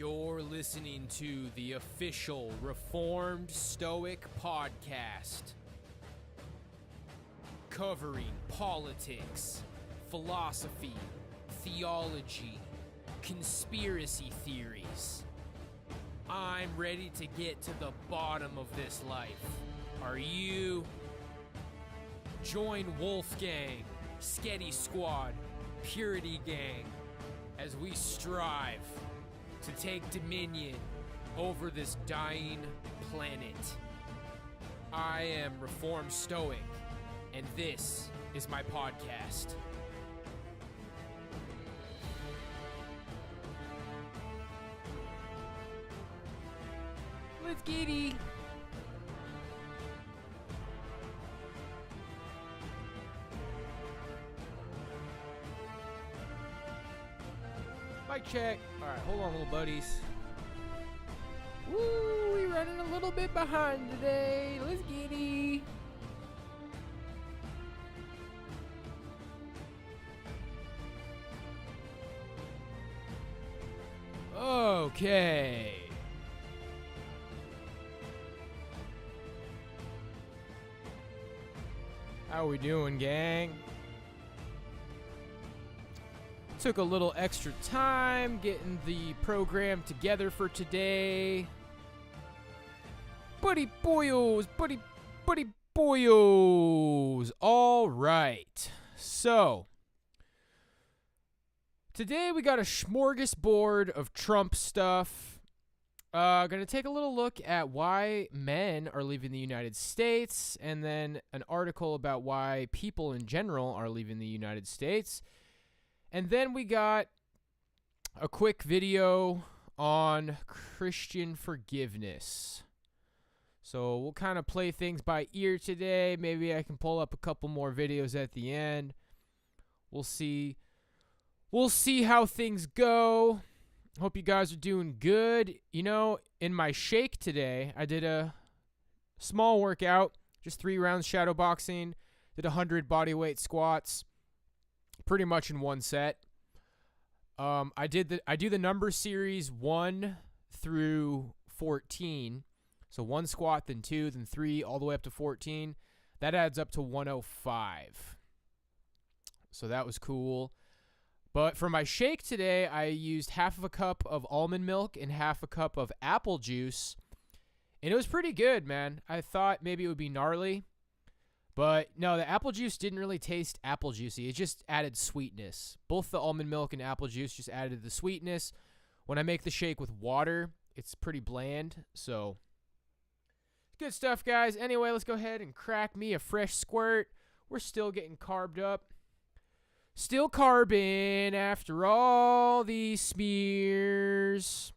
You're listening to the official Reformed Stoic podcast, covering politics, philosophy, theology, conspiracy theories. I'm ready to get to the bottom of this life. Are you? Join Wolfgang, Sketty Squad, Purity Gang as we strive to take dominion over this dying planet. I am Reformed Stoic, and this is my podcast. Let's get it. Mic check. Alright, hold on, little buddies. Woo, we running a little bit behind today. Let's get it. Okay. How we doing, gang? Took a little extra time getting the program together for today. Buddy boyos. All right. So, today we got a smorgasbord of Trump stuff. Gonna take a little look at why men are leaving the United States, and then an article about why people in general are leaving the United States. And then we got a quick video on Christian forgiveness. So we'll kind of play things by ear today. Maybe I can pull up a couple more videos at the end. We'll see. We'll see how things go. Hope you guys are doing good. You know, in my shake today, I did a small workout, just 3 rounds shadow boxing, did 100 bodyweight squats. Pretty much in one set. I do the number series 1 through 14. So 1 squat, then 2, then 3, all the way up to 14. That adds up to 105. So that was cool. But for my shake today, I used half of a cup of almond milk and half a cup of apple juice. And it was pretty good, man. I thought maybe it would be gnarly. But no, the apple juice didn't really taste apple juicy. It just added sweetness. Both the almond milk and apple juice just added the sweetness. When I make the shake with water, it's pretty bland. So, good stuff, guys. Anyway, let's go ahead and crack me a fresh squirt. We're still getting carved up. Still carbon after all these smears.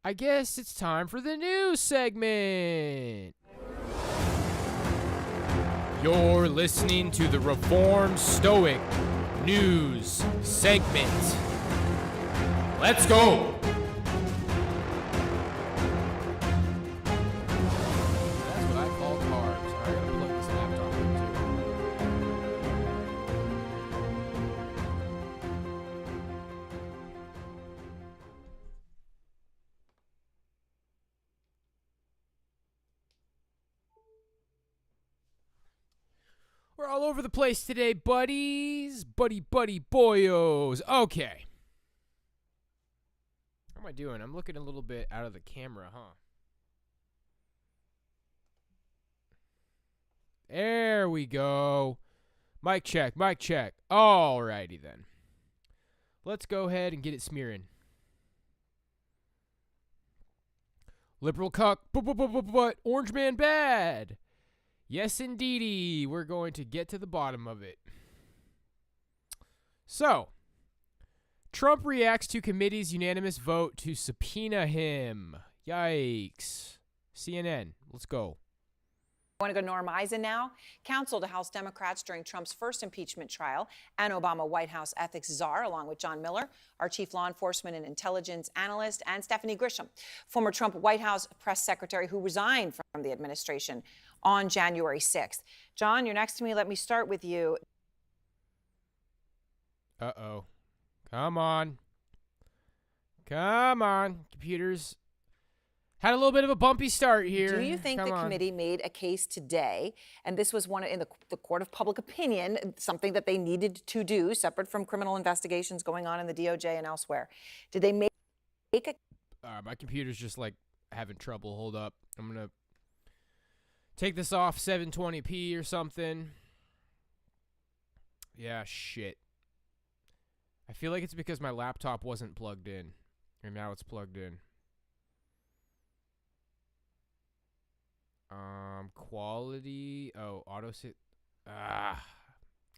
I guess it's time for the news segment. You're listening to the Reformed Stoic News segment. Let's go! That's what I call carbs. All right, I gotta plug this laptop in We're all over the place today, buddies. Buddy boyos. Okay. How am I doing? I'm looking a little bit out of the camera, huh? There we go. Mic check. Alrighty then. Let's go ahead and get it smearing. Liberal cuck, but orange man bad. Yes, indeedy. We're going to get to the bottom of it. So, Trump reacts to committee's unanimous vote to subpoena him. Yikes. CNN, let's go. I want to go to Norm Eisen now. Counsel to House Democrats during Trump's first impeachment trial, and Obama White House ethics czar, along with John Miller, our chief law enforcement and intelligence analyst, and Stephanie Grisham, former Trump White House press secretary who resigned from the administration on January 6th. John, you're next to me. Let me start with you. Uh-oh. Come on. Come on, computers. Had a little bit of a bumpy start here. Do you think the committee made a case today, and this was one in the court of public opinion, something that they needed to do, separate from criminal investigations going on in the DOJ and elsewhere? Did they make a... my computer's just like having trouble. Hold up. I'm going to take this off 720p or something. Yeah, shit. I feel like it's because my laptop wasn't plugged in. And now it's plugged in. Quality. Oh, auto sit.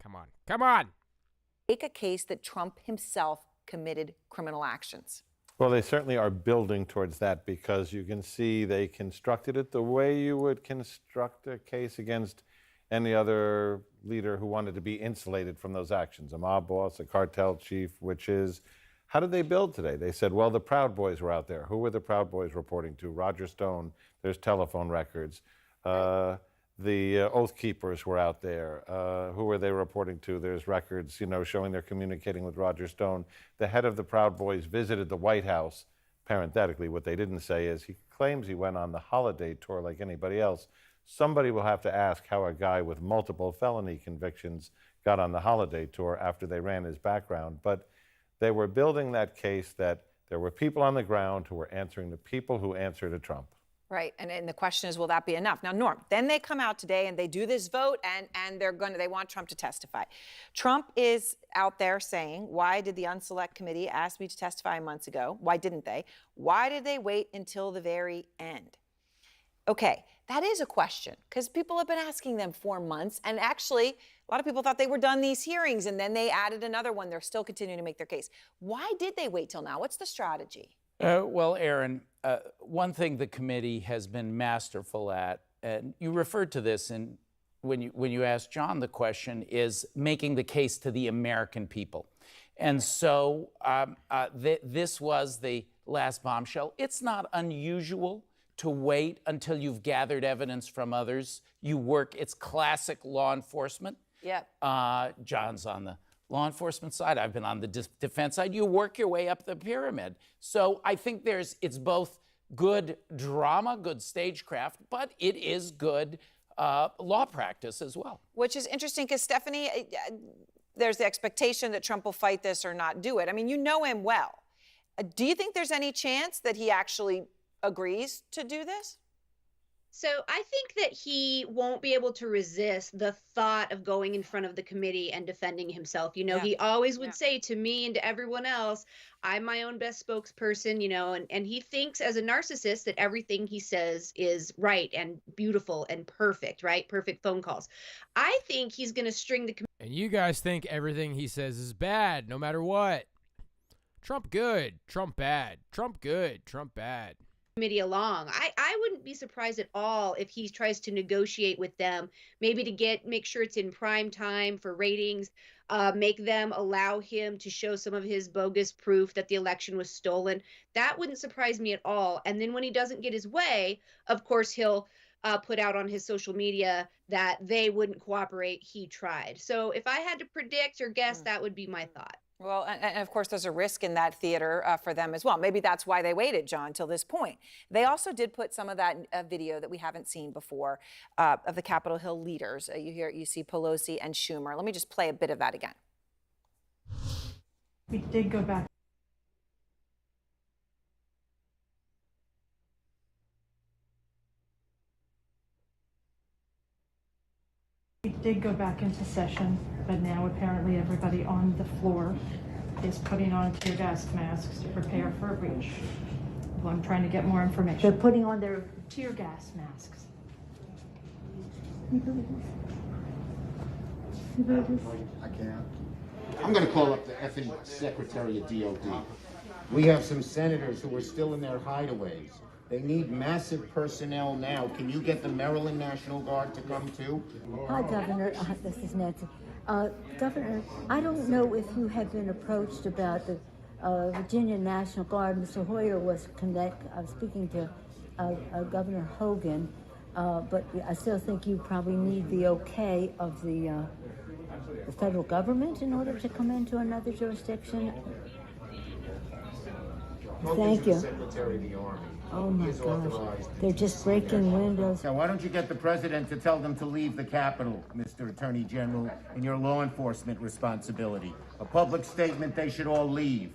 Come on. Come on. Make a case that Trump himself committed criminal actions. Well, they certainly are building towards that, because you can see they constructed it the way you would construct a case against any other leader who wanted to be insulated from those actions, a mob boss, a cartel chief, which is, how did they build today? They said, well, the Proud Boys were out there. Who were the Proud Boys reporting to? Roger Stone. There's telephone records. The Oath Keepers were out there. Who were they reporting to? There's records, showing they're communicating with Roger Stone. The head of the Proud Boys visited the White House. Parenthetically, what they didn't say is he claims he went on the holiday tour like anybody else. Somebody will have to ask how a guy with multiple felony convictions got on the holiday tour after they ran his background. But they were building that case that there were people on the ground who were answering the people who answer to Trump. Right, and the question is, will that be enough? Now, Norm, then they come out today and they do this vote, and they want Trump to testify. Trump is out there saying, why did the Unselect Committee ask me to testify months ago? Why didn't they? Why did they wait until the very end? Okay, that is a question, because people have been asking them for months, and actually, a lot of people thought they were done these hearings, and then they added another one. They're still continuing to make their case. Why did they wait till now? What's the strategy? Well, Aaron, one thing the committee has been masterful at, and you referred to this when you asked John the question, is making the case to the American people. And so this was the last bombshell. It's not unusual to wait until you've gathered evidence from others. It's classic law enforcement. Yeah. John's on the law enforcement side. I've been on the defense side. You work your way up the pyramid. So I think it's both good drama, good stagecraft, but it is good law practice as well. Which is interesting because, Stephanie, there's the expectation that Trump will fight this or not do it. I mean, you know him well. Do you think there's any chance that he actually agrees to do this? So I think that he won't be able to resist the thought of going in front of the committee and defending himself. He always would say to me and to everyone else, I'm my own best spokesperson, and he thinks as a narcissist that everything he says is right and beautiful and perfect, right? Perfect phone calls. I think he's going to string the committee. And you guys think everything he says is bad, no matter what. Trump good, Trump bad. Trump good, Trump bad. Committee along. I wouldn't be surprised at all if he tries to negotiate with them, maybe to make sure it's in prime time for ratings, make them allow him to show some of his bogus proof that the election was stolen. That wouldn't surprise me at all. And then when he doesn't get his way, of course, he'll put out on his social media that they wouldn't cooperate. He tried. So if I had to predict or guess, that would be my thought. Well, and of course, there's a risk in that theater for them as well. Maybe that's why they waited, John, till this point. They also did put some of that video that we haven't seen before of the Capitol Hill leaders. You see Pelosi and Schumer. Let me just play a bit of that again. We did go back. We did go back into session, but now apparently everybody on the floor is putting on tear gas masks to prepare for a breach. Well, I'm trying to get more information. They're putting on their Tear gas masks. I can't. I'm going to call up the effing Secretary of DOD. We have some senators who are still in their hideaways. They need massive personnel now. Can you get the Maryland National Guard to come too? Hi, Governor. This is Nancy. Governor, I don't know if you have been approached about the Virginia National Guard. Mr. Hoyer was speaking to Governor Hogan, but I still think you probably need the okay of the federal government in order to come into another jurisdiction. Thank you. Secretary of the Army. Oh my gosh, they're just breaking windows. Now, why don't you get the president to tell them to leave the Capitol, Mr. Attorney General, in your law enforcement responsibility? A public statement, they should all leave.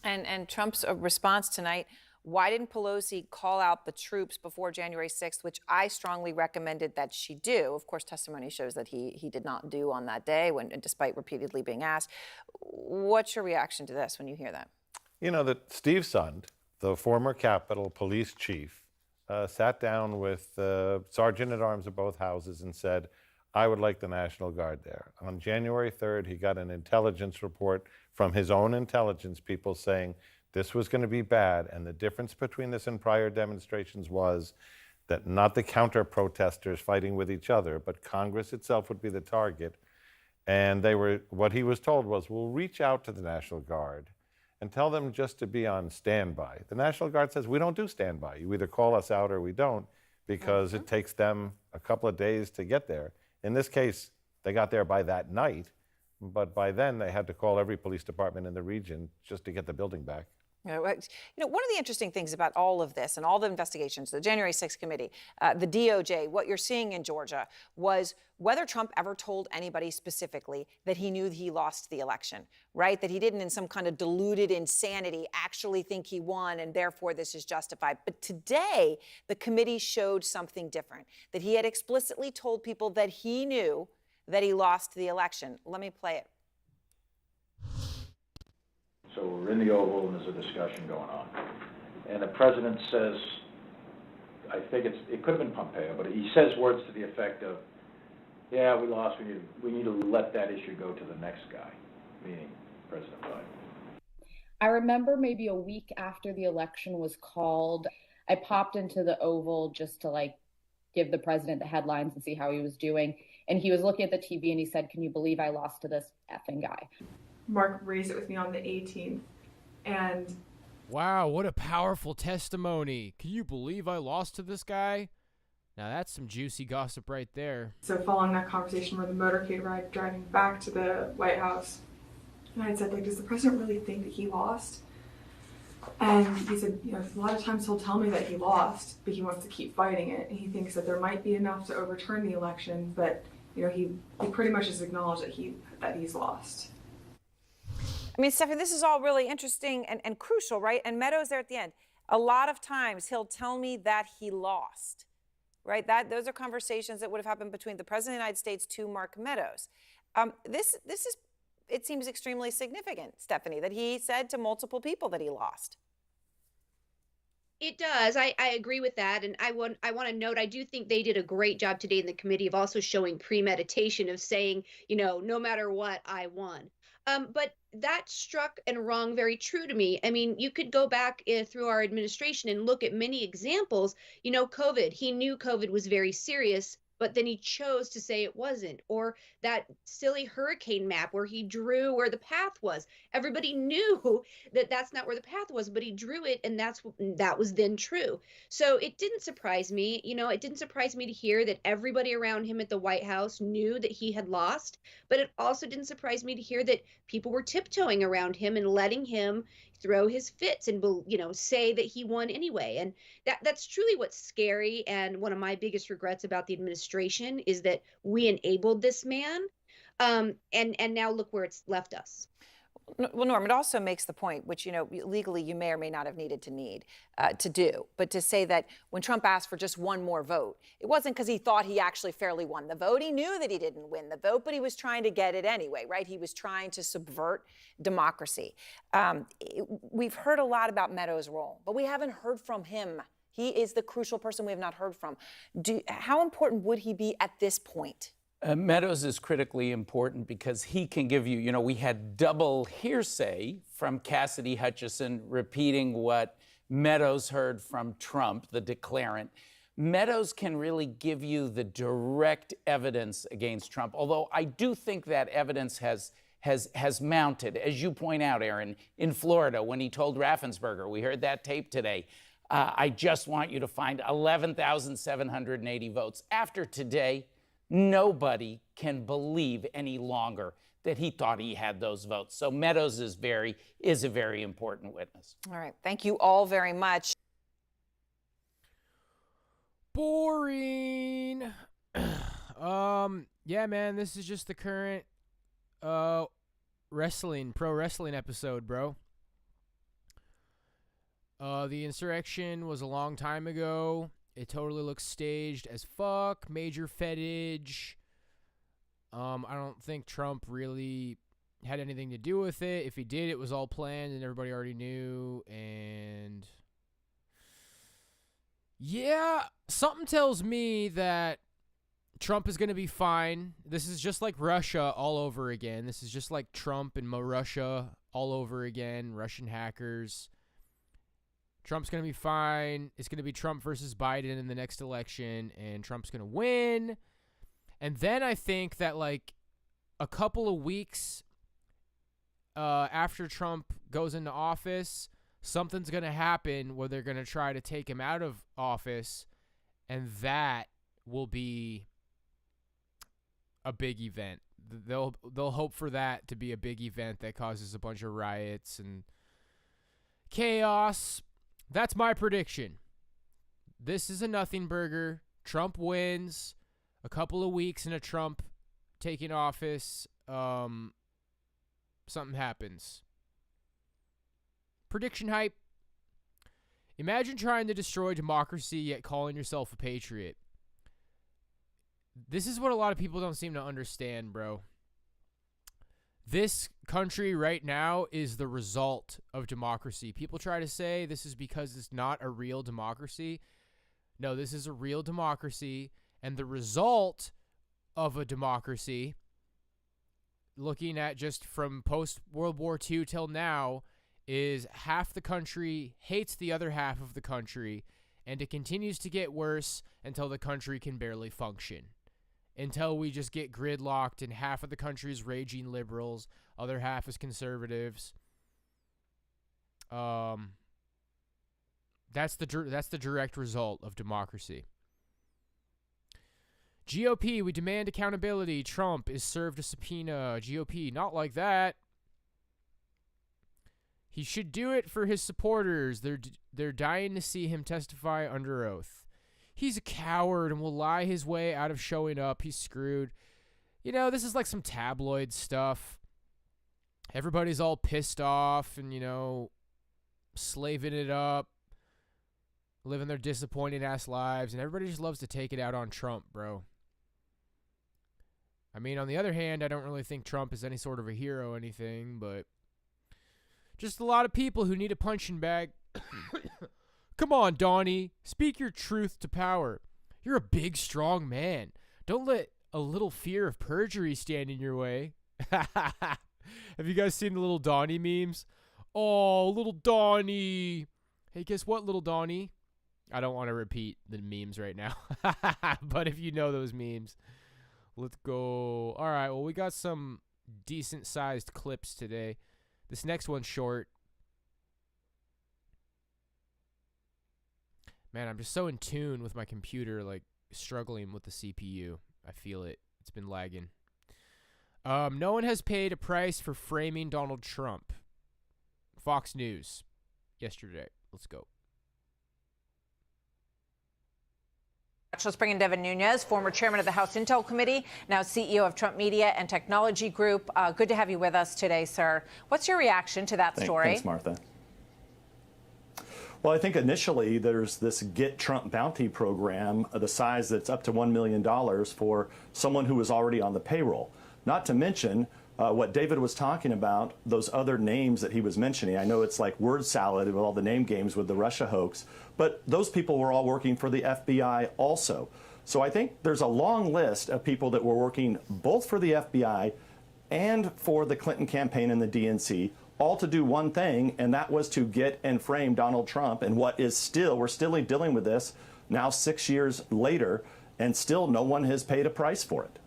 And Trump's response tonight, why didn't Pelosi call out the troops before January 6th, which I strongly recommended that she do? Of course, testimony shows that he did not do on that day, despite repeatedly being asked. What's your reaction to this when you hear that? You know that Steve Sund, the former Capitol Police chief, sat down with the sergeant-at-arms of both houses and said, I would like the National Guard there. On January 3rd, he got an intelligence report from his own intelligence people saying this was going to be bad, and the difference between this and prior demonstrations was that not the counter-protesters fighting with each other, but Congress itself would be the target. And what he was told was, we'll reach out to the National Guard and tell them just to be on standby. The National Guard says, we don't do standby. You either call us out or we don't, because it takes them a couple of days to get there. In this case, they got there by that night, but by then they had to call every police department in the region just to get the building back. You know, one of the interesting things about all of this and all the investigations, the January 6th committee, the DOJ, what you're seeing in Georgia was whether Trump ever told anybody specifically that he knew he lost the election, right? That he didn't, in some kind of deluded insanity, actually think he won and therefore this is justified. But today, the committee showed something different, that he had explicitly told people that he knew that he lost the election. Let me play it. So we're in the Oval and there's a discussion going on. And the president says, I think it could have been Pompeo, but he says words to the effect of, yeah, we lost, we need to let that issue go to the next guy, meaning President Biden. I remember maybe a week after the election was called, I popped into the Oval just to give the president the headlines and see how he was doing. And he was looking at the TV and he said, can you believe I lost to this effing guy? Mark raised it with me on the 18th, and wow, what a powerful testimony. Can you believe I lost to this guy? Now that's some juicy gossip right there. so following that conversation, where the motorcade ride driving back to the White House, and I said, does the president really think that he lost? And he said, a lot of times he'll tell me that he lost, but he wants to keep fighting it, and he thinks that there might be enough to overturn the election, but he pretty much has acknowledged that he's lost. I mean, Stephanie, this is all really interesting and crucial, right? And Meadows there at the end. A lot of times he'll tell me that he lost, right? Those are conversations that would have happened between the President of the United States to Mark Meadows. This is, it seems extremely significant, Stephanie, that he said to multiple people that he lost. It does. I agree with that. And I want to note, I do think they did a great job today in the committee of also showing premeditation of saying, no matter what, I won. But that struck and rung very true to me. I mean, you could go back through our administration and look at many examples. COVID, he knew COVID was very serious, but then he chose to say it wasn't. Or that silly hurricane map where he drew where the path was. Everybody knew that that's not where the path was, but he drew it, and that was then true. So it didn't surprise me. It didn't surprise me to hear that everybody around him at the White House knew that he had lost, but it also didn't surprise me to hear that people were tiptoeing around him and letting him throw his fits and say that he won anyway. And that's truly what's scary. And one of my biggest regrets about the administration is that we enabled this man, and now look where it's left us. Well, Norm, it also makes the point, which, legally you may or may not have needed to do, but to say that when Trump asked for just one more vote, it wasn't because he thought he actually fairly won the vote. He knew that he didn't win the vote, but he was trying to get it anyway, right? He was trying to subvert democracy. We've heard a lot about Meadows' role, but we haven't heard from him. He is the crucial person we have not heard from. How important would he be at this point? Meadows is critically important because he can give you, we had double hearsay from Cassidy Hutchinson repeating what Meadows heard from Trump, the declarant. Meadows can really give you the direct evidence against Trump, although I do think that evidence has mounted. As you point out, Aaron, in Florida, when he told Raffensperger, we heard that tape today, I just want you to find 11,780 votes. After today, nobody can believe any longer that he thought he had those votes. So Meadows is a very important witness. All right. Thank you all very much. Boring. Yeah, man, this is just the current pro wrestling episode, bro. The insurrection was a long time ago. It totally looks staged as fuck. Major fetish. I don't think Trump really had anything to do with it. If he did, it was all planned and everybody already knew. And yeah, something tells me that Trump is going to be fine. This is just like Russia all over again. This is just like Trump and Russia all over again. Russian hackers. Trump's going to be fine. It's going to be Trump versus Biden in the next election, and Trump's going to win. And then I think that like a couple of weeks after Trump goes into office, something's going to happen where they're going to try to take him out of office, and that will be a big event. They'll hope for that to be a big event that causes a bunch of riots and chaos. That's my prediction. This is a nothing burger. Trump wins. A couple of weeks into Trump taking office, something happens. Prediction hype. Imagine trying to destroy democracy yet calling yourself a patriot. This is what a lot of people don't seem to understand, bro. This country right now is the result of democracy. People try to say this is because it's not a real democracy. No, this is a real democracy. And the result of a democracy, looking at just from post-World War II till now, is half the country hates the other half of the country, and it continues to get worse until the country can barely function. Until we just get gridlocked and half of the country is raging liberals, other half is conservatives. That's the direct result of democracy. GOP, we demand accountability. Trump is served a subpoena. GOP, not like that. He should do it for his supporters. They're dying to see him testify under oath. He's a coward and will lie his way out of showing up. He's screwed. You know, this is like some tabloid stuff. Everybody's all pissed off and, you know, slaving it up, living their disappointing ass lives, and everybody just loves to take it out on Trump, bro. I mean, on the other hand, I don't really think Trump is any sort of a hero or anything, but just a lot of people who need a punching bag. Come on, Donnie. Speak your truth to power. You're a big, strong man. Don't let a little fear of perjury stand in your way. Have you guys seen the little Donnie memes? Oh, little Donnie. Hey, guess what, little Donnie? I don't want to repeat the memes right now. But if you know those memes, let's go. All right, well, we got some decent-sized clips today. This next one's short. Man, I'm just so in tune with my computer, like struggling with the CPU. I feel it. It's been lagging. No one has paid a price for framing Donald Trump. Fox News yesterday. Let's go. Let's bring in Devin Nunes, former chairman of the House Intel Committee, now CEO of Trump Media and Technology Group. Good to have you with us today, sir. What's your reaction to that story? Thanks, Martha. Well, I think initially there's this Get Trump Bounty program, the size that's up to $1 million for someone who was already on the payroll. Not to mention what David was talking about, those other names that he was mentioning. I know it's like word salad with all the name games with the Russia hoax, but those people were all working for the FBI also. So I think there's a long list of people that were working both for the FBI and for the Clinton campaign and the DNC, all to do one thing, and that was to get and frame Donald Trump. And what is still, we're still dealing with this now 6 years later, and still no one has paid a price for it.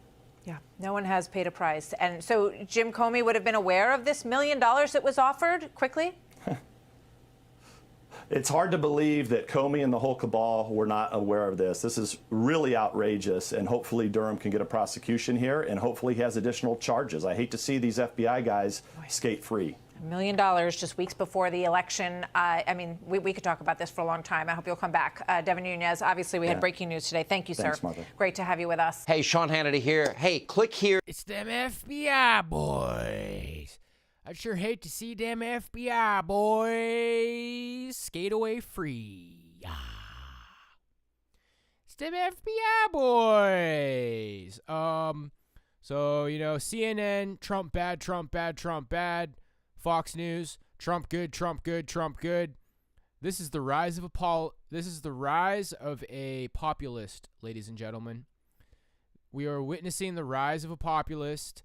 Yeah, no one has paid a price. And so Jim Comey would have been aware of this $1 million that was offered quickly? It's hard to believe that Comey and the whole cabal were not aware of this. This is really outrageous, and hopefully Durham can get a prosecution here, and hopefully he has additional charges. I hate to see these FBI guys skate free. $1 million just weeks before the election. I mean, we could talk about this for a long time. I hope you'll come back. Devin Nunes, obviously we had breaking news today. Thank you, Thanks, sir. Martha. Great to have you with us. Hey, Sean Hannity here. Hey, click here. It's them FBI boys. I'd sure hate to see them FBI boys skate away free. It's them FBI boys. So, you know, CNN, Trump bad, Trump bad, Trump bad. Fox News, Trump good, Trump good, Trump good. This is the rise of a populist, ladies and gentlemen. We are witnessing the rise of a populist.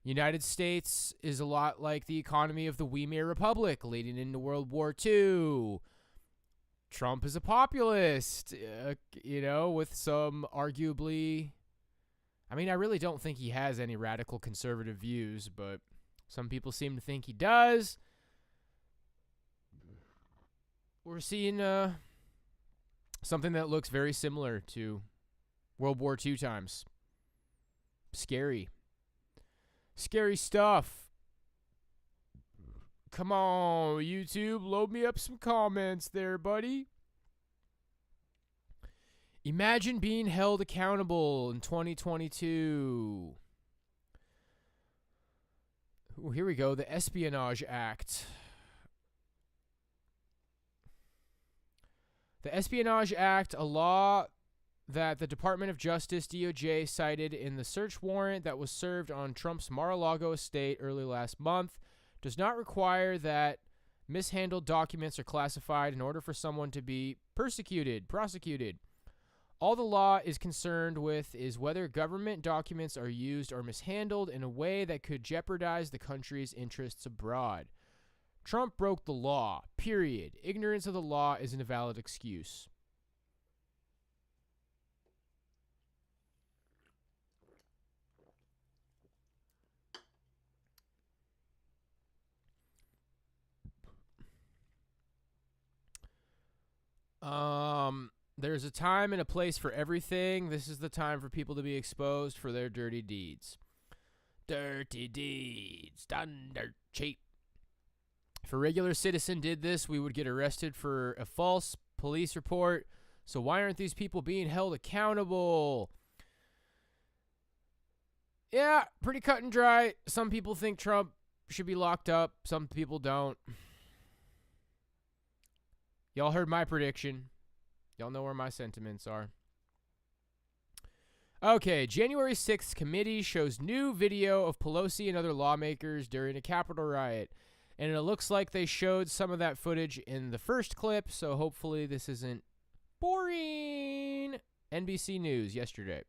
United States is a lot like the economy of the Weimar Republic leading into World War II. Trump is a populist, you know, with some arguably... I mean, I really don't think he has any radical conservative views, but some people seem to think he does. We're seeing something that looks very similar to World War II times. Scary. Scary stuff. Come on, YouTube, load me up some comments there, buddy. Imagine being held accountable in 2022. Ooh, here we go, the Espionage Act. The Espionage Act, a law that the Department of Justice, DOJ, cited in the search warrant that was served on Trump's Mar-a-Lago estate early last month, does not require that mishandled documents are classified in order for someone to be prosecuted. All the law is concerned with is whether government documents are used or mishandled in a way that could jeopardize the country's interests abroad. Trump broke the law, period. Ignorance of the law isn't a valid excuse. There's a time and a place for everything. This is the time for people to be exposed for their dirty deeds. Dirty deeds done dirt cheap. If a regular citizen did this, we would get arrested for a false police report. So why aren't these people being held accountable? Yeah, pretty cut and dry. Some people think Trump should be locked up. Some people don't. Y'all heard my prediction. Y'all know where my sentiments are. Okay, January 6th committee shows new video of Pelosi and other lawmakers during a Capitol riot. And it looks like they showed some of that footage in the first clip, so hopefully this isn't boring. NBC News yesterday.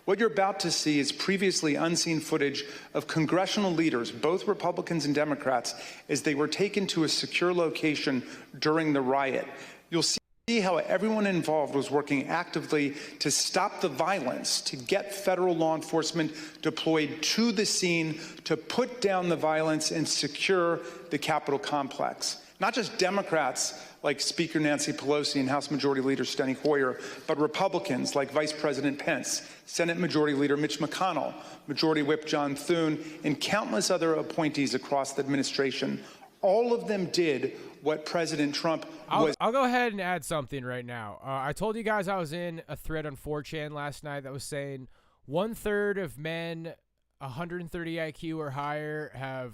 What you're about to see is previously unseen footage of congressional leaders, both Republicans and Democrats, as they were taken to a secure location during the riot. You'll see how everyone involved was working actively to stop the violence, to get federal law enforcement deployed to the scene to put down the violence and secure the Capitol complex. Not just Democrats like Speaker Nancy Pelosi and House Majority Leader Steny Hoyer, but Republicans like Vice President Pence, Senate Majority Leader Mitch McConnell, Majority Whip John Thune, and countless other appointees across the administration. All of them did what President Trump was. I'll go ahead and add something right now. I told you guys I was in a thread on 4chan last night that was saying 1/3 of men 130 IQ or higher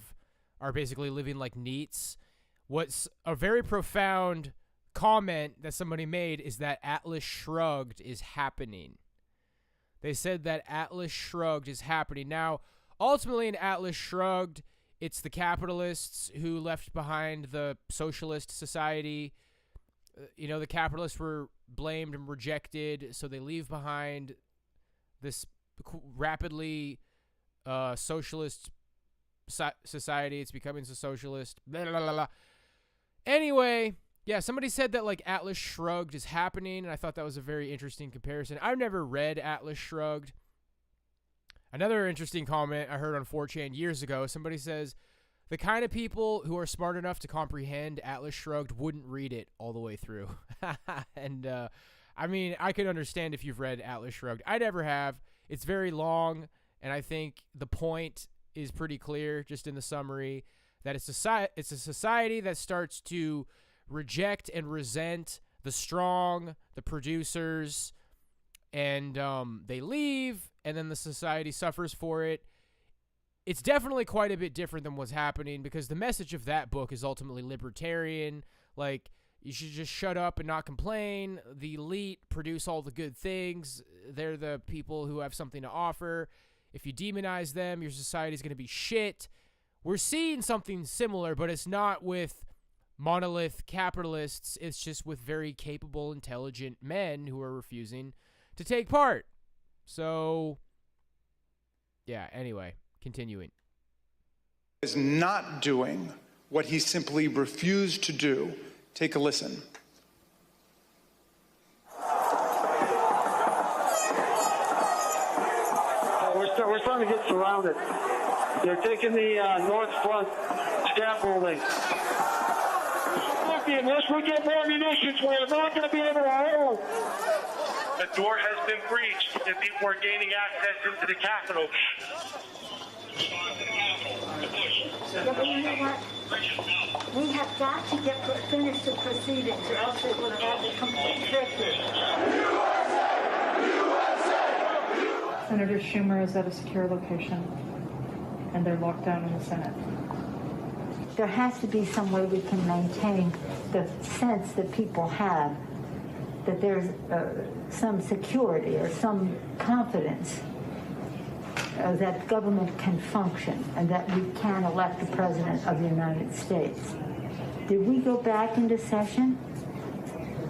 are basically living like neats. What's a very profound comment that somebody made is that Atlas Shrugged is happening. They said that Atlas Shrugged is happening. Now, ultimately in Atlas Shrugged, it's the capitalists who left behind the socialist society. You know, the capitalists were blamed and rejected, so they leave behind this rapidly socialist society. It's becoming so socialist. Blah, blah, blah, blah. Anyway, yeah, somebody said that like Atlas Shrugged is happening, and I thought that was a very interesting comparison. I've never read Atlas Shrugged. Another interesting comment I heard on 4chan years ago, somebody says, the kind of people who are smart enough to comprehend Atlas Shrugged wouldn't read it all the way through. And, I mean, I could understand if you've read Atlas Shrugged. I never have. It's very long, and I think the point is pretty clear just in the summary that it's a society that starts to reject and resent the strong, the producers, and they leave, and then the society suffers for it. It's definitely quite a bit different than what's happening, because the message of that book is ultimately libertarian. Like, you should just shut up and not complain. The elite produce all the good things. They're the people who have something to offer. If you demonize them, your society's going to be shit. We're seeing something similar, but it's not with monolith capitalists. It's just with very capable, intelligent men who are refusing to take part. So, yeah, anyway, continuing. Is not doing what he simply refused to do. Take a listen. We're starting to get surrounded. They're taking the north front scaffolding. Unless we get more munitions, we're not going to be able to hold. The door has been breached, and people are gaining access into the Capitol. Yeah, but you know what? We have got to finish the proceedings, or else it will have a complete victory. Senator Schumer is at a secure location, and they're locked down in the Senate. There has to be some way we can maintain the sense that people have that there's some security or some confidence that government can function and that we can elect the President of the United States. Did we go back into session?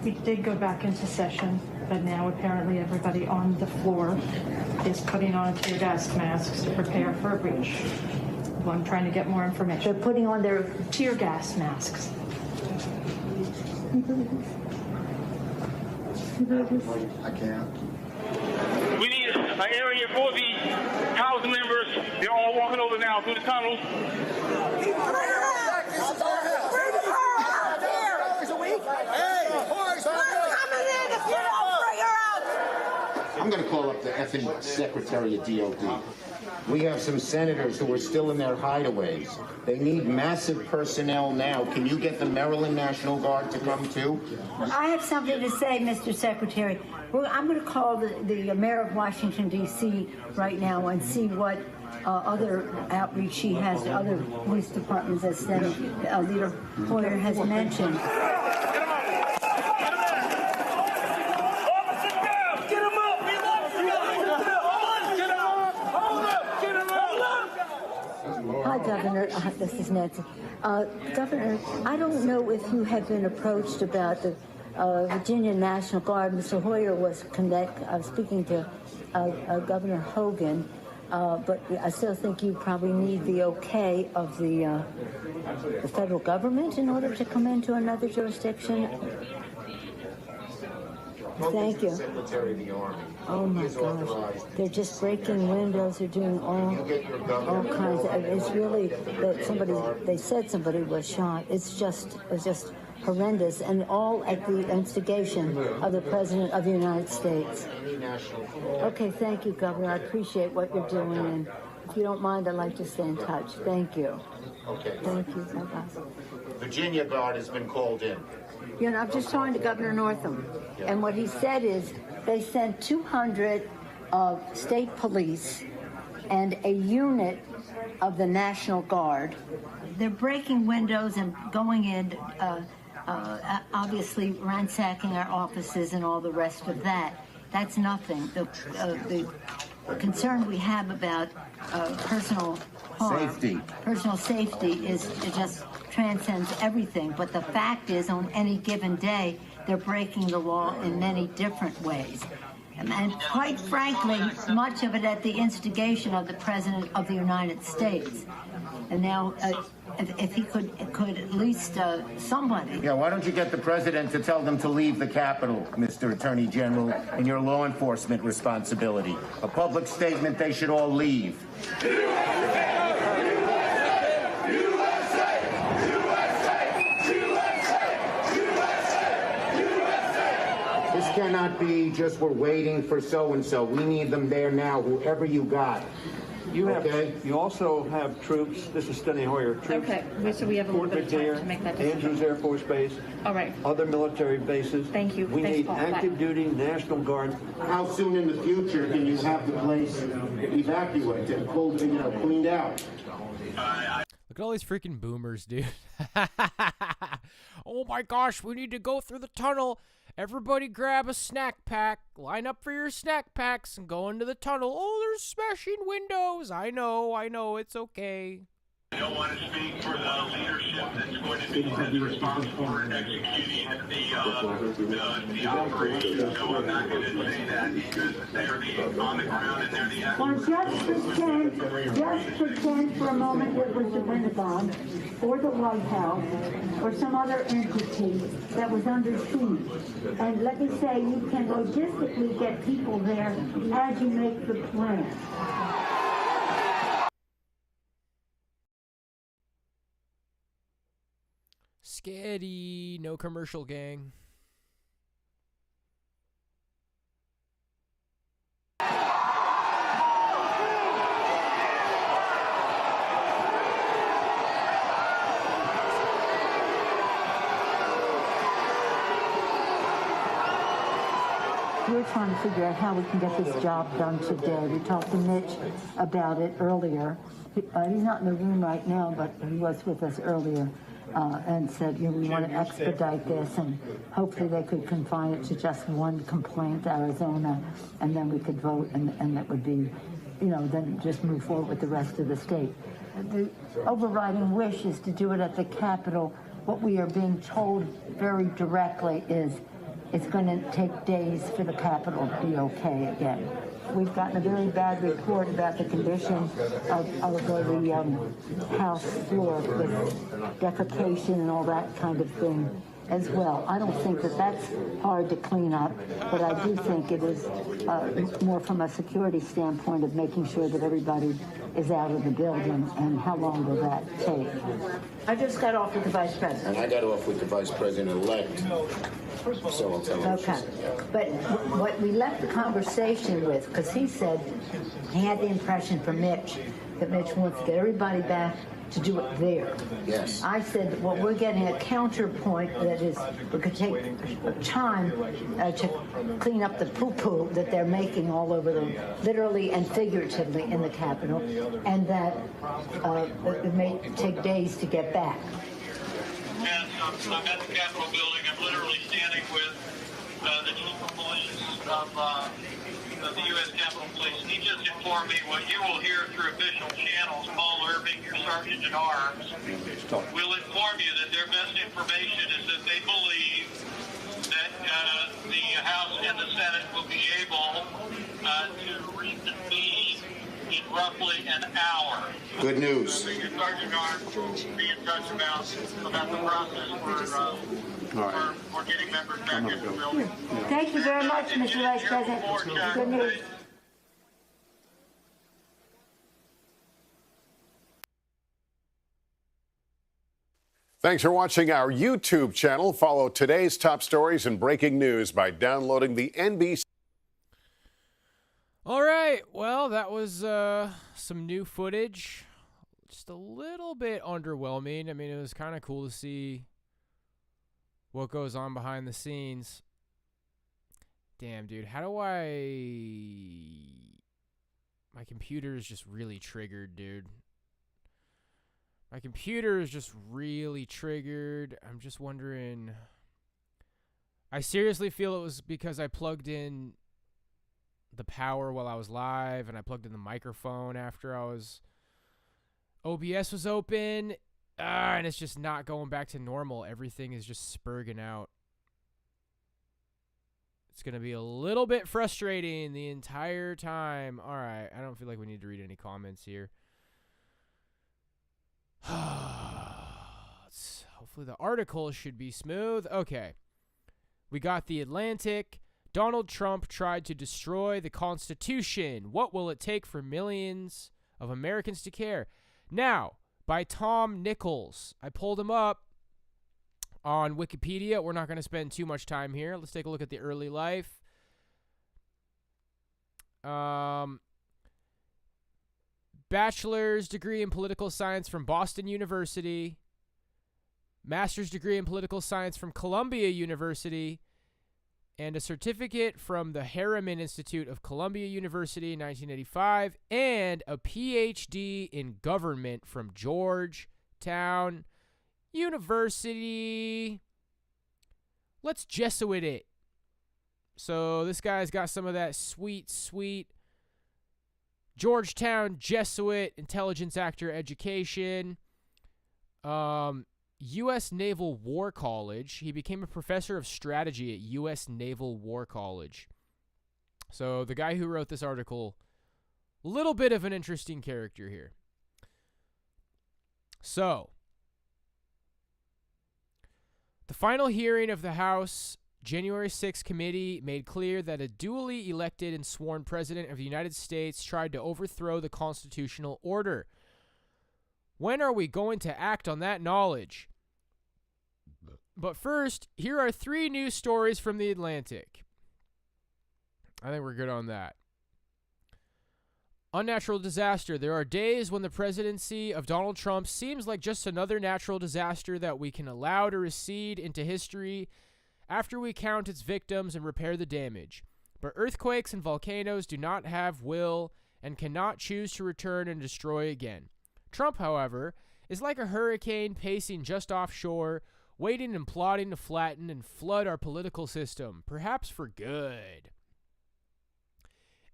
We did go back into session, but now apparently everybody on the floor is putting on tear gas masks to prepare for a breach. Well, I'm trying to get more information. They're putting on their tear gas masks. I can't. We need an area for the House members. They're all walking over now through the tunnels. I'm going to call up the effing Secretary of DOD. We have some senators who are still in their hideaways. They need massive personnel now. Can you get the Maryland National Guard to come too? I have something to say, Mr. Secretary. Well, I'm going to call the mayor of Washington, D.C. right now and see what other outreach he has to other police departments, as Leader Hoyer has mentioned. Hi, Governor. This is Nancy. Governor, I don't know if you have been approached about the Virginia National Guard. Mr. Hoyer was speaking to Governor Hogan, but I still think you probably need the okay of the federal government in order to come into another jurisdiction. Thank you. Secretary of the Army. Oh my gosh, they're just breaking windows. They're doing all kinds of. It's really that they said somebody was shot. It's just horrendous, and all at the instigation of the President of the United States. Okay, thank you, Governor. I appreciate what you're doing, and if you don't mind, I'd like to stay in touch. Thank you. Okay. Thank you. Bye-bye. Virginia Guard has been called in. You know, I'm just talking to Governor Northam, and what he said is they sent 200 state police and a unit of the National Guard. They're breaking windows and going in, obviously ransacking our offices and all the rest of that. That's nothing. The concern we have about personal safety is it just transcends everything. But the fact is, on any given day, they're breaking the law in many different ways. And quite frankly, much of it at the instigation of the President of the United States. And now, if he could at least somebody. Yeah, why don't you get the President to tell them to leave the Capitol, Mr. Attorney General, in your law enforcement responsibility? A public statement they should all leave. USA! cannot be just we're waiting for so-and-so. We need them there now, whoever you got. You also have troops. This is Steny Hoyer. Troops. Okay, so we have a little bit of time to make that decision. Andrews Air Force Base. All right. Other military bases. Thank you. We Thanks, need Paul. active duty National Guard. How soon in the future can you have the place evacuated and pulled, cleaned out? Look at all these freaking boomers, dude. Oh my gosh, we need to go through the tunnel. Everybody grab a snack pack. Line up for your snack packs and go into the tunnel. Oh, there's smashing windows. I know, it's okay. I don't want to speak for the leadership that's going to be responsible for executing the operation, so I'm not going to say that because they're on the ground and they're the Well, just pretend for a moment it was the Pentagon or the White House or some other entity that was under siege. And let me say, you can logistically get people there as you make the plan. Sketty, no commercial gang. We're trying to figure out how we can get this job done today. We talked to Mitch about it earlier. He's not in the room right now, but he was with us earlier. And said, we want to expedite this, and hopefully they could confine it to just one complaint, Arizona, and then we could vote, and that would be, then just move forward with the rest of the state. The overriding wish is to do it at the Capitol. What we are being told very directly is it's going to take days for the Capitol to be okay again. We've gotten a very bad report about the condition of the House floor with defecation and all that kind of thing as well. I don't think that that's hard to clean up, but I do think it is more from a security standpoint of making sure that everybody is out of the building, and how long will that take? I just got off with the Vice President. I got off with the Vice President-elect. So I'll tell you. Okay. But what we left the conversation with, because he said he had the impression from Mitch that Mitch wants to get everybody back to do it there. Yes. I said, well, we're getting a counterpoint that is, we could take time to clean up the poo-poo that they're making all over them, literally and figuratively in the Capitol, and that it may take days to get back. And I'm at the Capitol building. I'm literally standing with the chief of police of the U.S. Capitol Police. He just informed me what you will hear through official channels. Paul Irving, your sergeant at arms, will inform you that their best information is that they believe that the House and the Senate will be able to reconvene in roughly an hour. Good news. Your sergeant at arms will be in touch about the process for getting members back into the building. Thank you very much, Mr. Vice President. Good news. Thanks for watching our YouTube channel. Follow today's top stories and breaking news by downloading the NBC. All right, well, that was some new footage. Just a little bit underwhelming. I mean, it was kind of cool to see what goes on behind the scenes. Damn, dude, how do my computer is just really triggered, dude. My computer is just really triggered. I'm just wondering. I seriously feel it was because I plugged in the power while I was live, and I plugged in the microphone after OBS was open, and it's just not going back to normal. Everything is just spurging out. It's going to be a little bit frustrating the entire time. All right, I don't feel like we need to read any comments here. Hopefully the article should be smooth. Okay. We got The Atlantic. Donald Trump tried to destroy the Constitution. What will it take for millions of Americans to care? Now, by Tom Nichols. I pulled him up. on Wikipedia. We're not going to spend too much time here. Let's take a look at the early life. Bachelor's degree in political science from Boston University. Master's degree in political science from Columbia University. And a certificate from the Harriman Institute of Columbia University in 1985. And a PhD in government from Georgetown University. Let's Jesuit it. So this guy's got some of that sweet, sweet Georgetown Jesuit intelligence actor education. U.S. Naval War College. He became a professor of strategy at U.S. Naval War College. So the guy who wrote this article, a little bit of an interesting character here. So, the final hearing of the House January 6th committee made clear that a duly elected and sworn president of the United States tried to overthrow the constitutional order. When are we going to act on that knowledge? But first, here are 3 news stories from The Atlantic. I think we're good on that. Unnatural disaster. There are days when the presidency of Donald Trump seems like just another natural disaster that we can allow to recede into history after we count its victims and repair the damage. But earthquakes and volcanoes do not have will and cannot choose to return and destroy again. Trump, however, is like a hurricane pacing just offshore, waiting and plotting to flatten and flood our political system, perhaps for good.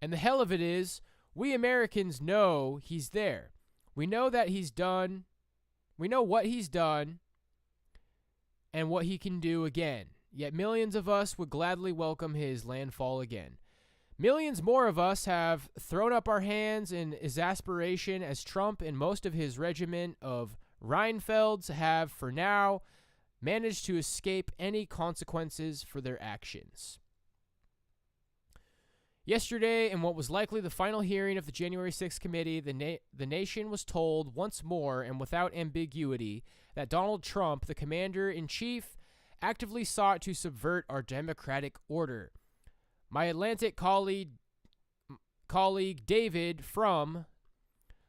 And the hell of it is, we Americans know he's there. We know that he's done. We know what he's done and what he can do again. Yet millions of us would gladly welcome his landfall again. Millions more of us have thrown up our hands in exasperation as Trump and most of his regiment of Reinfelds have, for now, managed to escape any consequences for their actions. Yesterday, in what was likely the final hearing of the January 6th committee, the nation was told once more and without ambiguity that Donald Trump, the commander-in-chief, actively sought to subvert our democratic order. My Atlantic colleague David Frum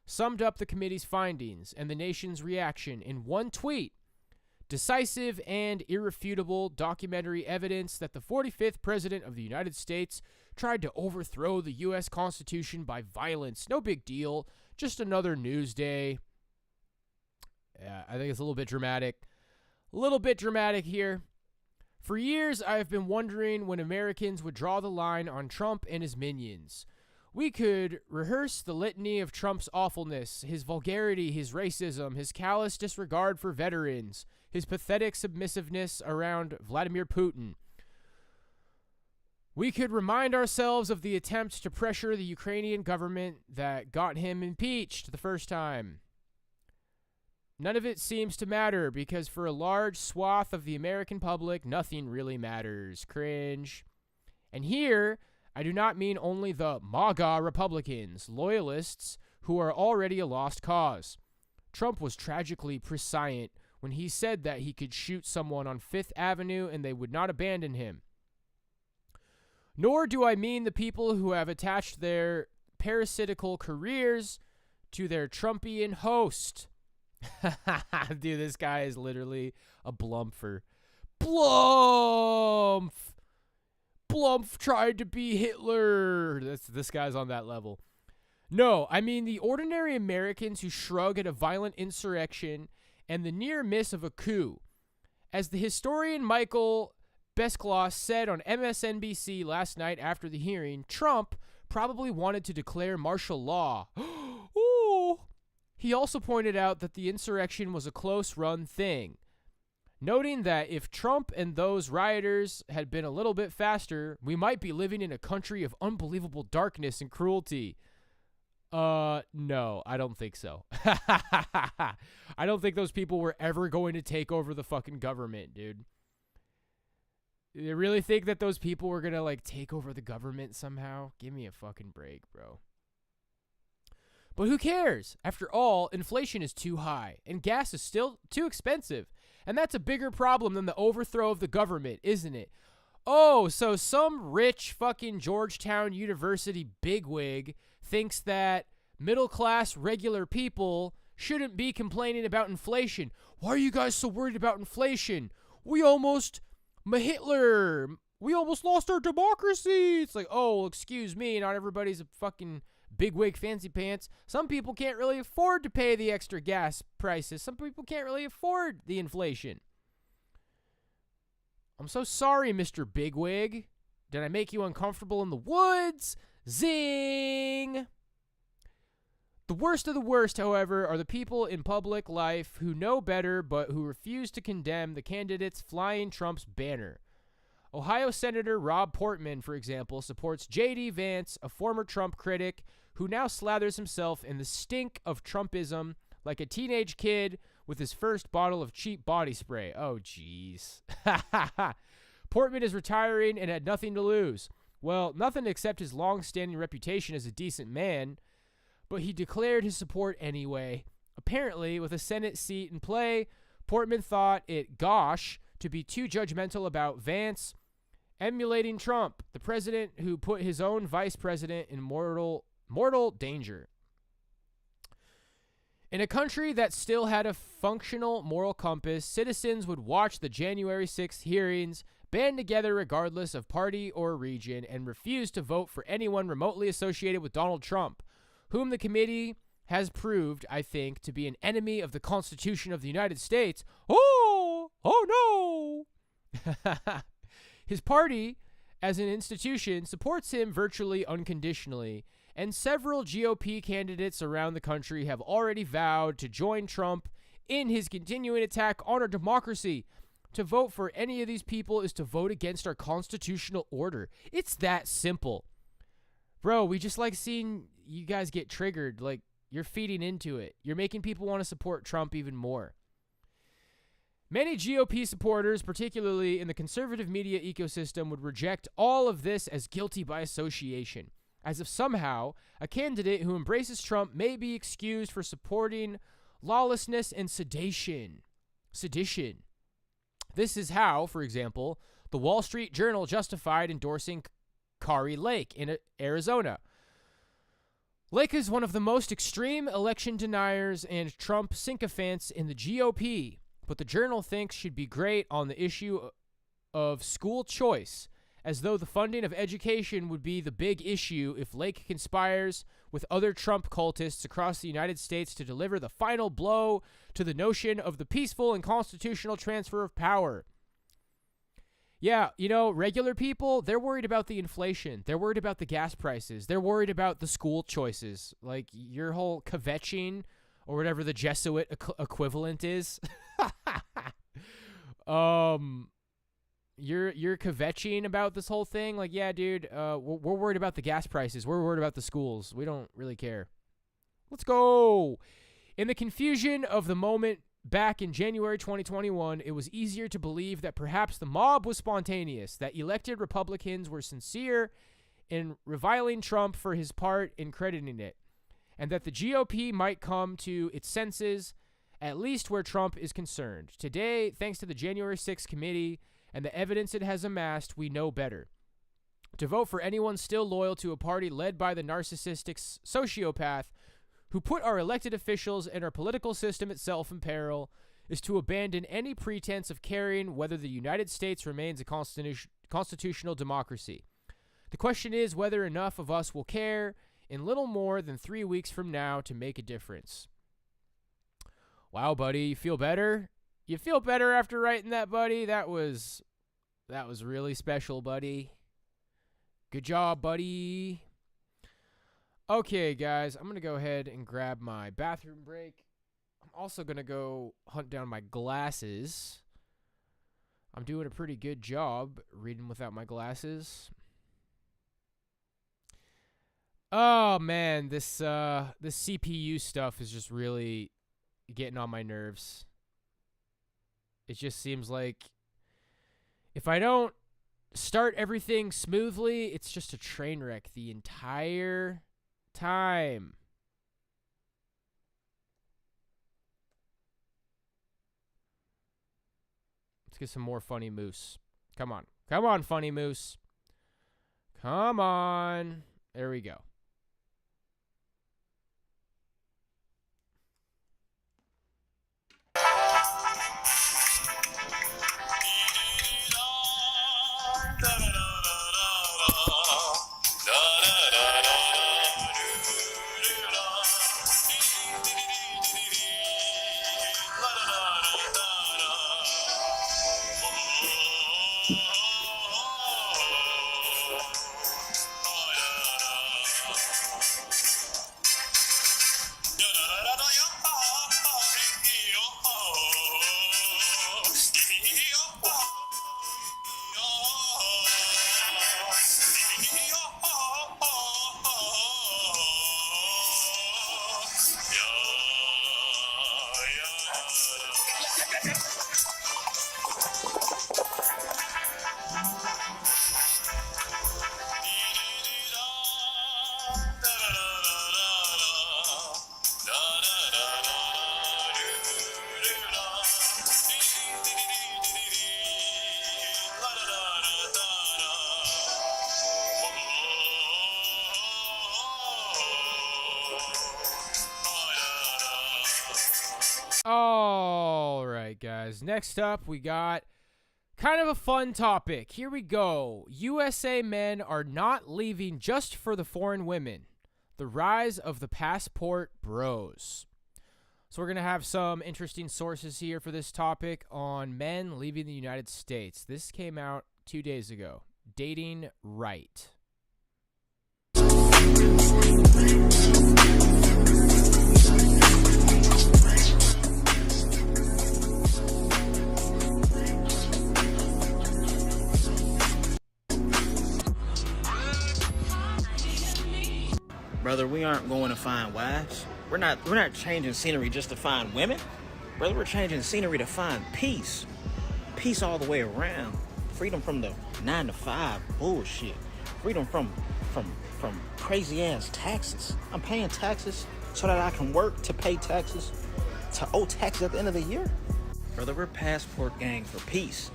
summed up the committee's findings and the nation's reaction in one tweet: decisive and irrefutable documentary evidence that the 45th President of the United States tried to overthrow the U.S. Constitution by violence. No big deal. Just another news day. Yeah, I think it's a little bit dramatic. A little bit dramatic here. For years, I have been wondering when Americans would draw the line on Trump and his minions. We could rehearse the litany of Trump's awfulness, his vulgarity, his racism, his callous disregard for veterans, his pathetic submissiveness around Vladimir Putin. We could remind ourselves of the attempt to pressure the Ukrainian government that got him impeached the first time. None of it seems to matter because for a large swath of the American public, nothing really matters. Cringe. And here, I do not mean only the MAGA Republicans, loyalists who are already a lost cause. Trump was tragically prescient when he said that he could shoot someone on Fifth Avenue and they would not abandon him. Nor do I mean the people who have attached their parasitical careers to their Trumpian host. Dude, this guy is literally a blumpher. Blumph! Blumph tried to be Hitler. This guy's on that level. No, I mean the ordinary Americans who shrug at a violent insurrection and the near miss of a coup. As the historian Michael Besklaus said on MSNBC last night after the hearing, Trump probably wanted to declare martial law. Ooh. He also pointed out that the insurrection was a close-run thing, noting that if Trump and those rioters had been a little bit faster, we might be living in a country of unbelievable darkness and cruelty. No, I don't think so. I don't think those people were ever going to take over the fucking government, dude. You really think that those people were going to, like, take over the government somehow? Give me a fucking break, bro. But who cares? After all, inflation is too high, and gas is still too expensive. And that's a bigger problem than the overthrow of the government, isn't it? Oh, so some rich fucking Georgetown University bigwig thinks that middle-class regular people shouldn't be complaining about inflation. Why are you guys so worried about inflation? We almost lost our democracy. It's like, oh, excuse me, not everybody's a fucking bigwig fancy pants. Some people can't really afford to pay the extra gas prices. Some people can't really afford the inflation. I'm so sorry, Mr. Bigwig. Did I make you uncomfortable in the woods? Zing! The worst of the worst, however, are the people in public life who know better but who refuse to condemn the candidates flying Trump's banner. Ohio Senator Rob Portman, for example, supports J.D. Vance, a former Trump critic who now slathers himself in the stink of Trumpism like a teenage kid with his first bottle of cheap body spray. Oh, jeez. Portman is retiring and had nothing to lose. Well, nothing except his long-standing reputation as a decent man, but he declared his support anyway. Apparently, with a Senate seat in play, Portman thought it gauche to be too judgmental about Vance emulating Trump, the president who put his own vice president in mortal danger. In a country that still had a functional moral compass, citizens would watch the January 6th hearings, band together regardless of party or region, and refuse to vote for anyone remotely associated with Donald Trump, whom the committee has proved, I think, to be an enemy of the Constitution of the United States. Oh no! His party, as an institution, supports him virtually unconditionally, and several GOP candidates around the country have already vowed to join Trump in his continuing attack on our democracy. To vote for any of these people is to vote against our constitutional order. It's that simple. Bro, we just like seeing you guys get triggered. Like, you're feeding into it. You're making people want to support Trump even more. Many GOP supporters, particularly in the conservative media ecosystem, would reject all of this as guilty by association, as if somehow a candidate who embraces Trump may be excused for supporting lawlessness and sedition. This is how, for example, the Wall Street Journal justified endorsing Kari Lake in Arizona. Lake is one of the most extreme election deniers and Trump sycophants in the GOP, but the Journal thinks she'd be great on the issue of school choice, as though the funding of education would be the big issue if Lake conspires with other Trump cultists across the United States to deliver the final blow to the notion of the peaceful and constitutional transfer of power. Yeah, you know, regular people, they're worried about the inflation. They're worried about the gas prices. They're worried about the school choices. Like your whole kvetching or whatever the Jesuit equivalent is. You're kvetching about this whole thing. Like, yeah, dude, we're worried about the gas prices. We're worried about the schools. We don't really care. Let's go. In the confusion of the moment back in January 2021, it was easier to believe that perhaps the mob was spontaneous, that elected Republicans were sincere in reviling Trump for his part in crediting it, and that the GOP might come to its senses, at least where Trump is concerned. Today, thanks to the January 6th committee and the evidence it has amassed, we know better. To vote for anyone still loyal to a party led by the narcissistic sociopath who put our elected officials and our political system itself in peril is to abandon any pretense of caring whether the United States remains a constitutional democracy. The question is whether enough of us will care in little more than 3 weeks from now to make a difference. Wow, buddy, you feel better? You feel better after writing that, buddy? That was really special, buddy. Good job, buddy. Okay, guys, I'm going to go ahead and grab my bathroom break. I'm also going to go hunt down my glasses. I'm doing a pretty good job reading without my glasses. Oh, man, this CPU stuff is just really getting on my nerves. It just seems like if I don't start everything smoothly, it's just a train wreck the entire time. get some more funny moose. Come on. Come on, funny moose. Come on. There we go. All right, guys. Next up, we got kind of a fun topic. Here we go. USA men are not leaving just for the foreign women. The rise of the passport bros. So we're going to have some interesting sources here for this topic on men leaving the United States. This came out 2 days ago. Dating right. Brother, we aren't going to find wives. We're not changing scenery just to find women. Brother, we're changing scenery to find peace. Peace all the way around. Freedom from the 9 to 5 bullshit. Freedom from crazy ass taxes. I'm paying taxes so that I can work to pay taxes, to owe taxes at the end of the year. Brother, we're passport gang for peace,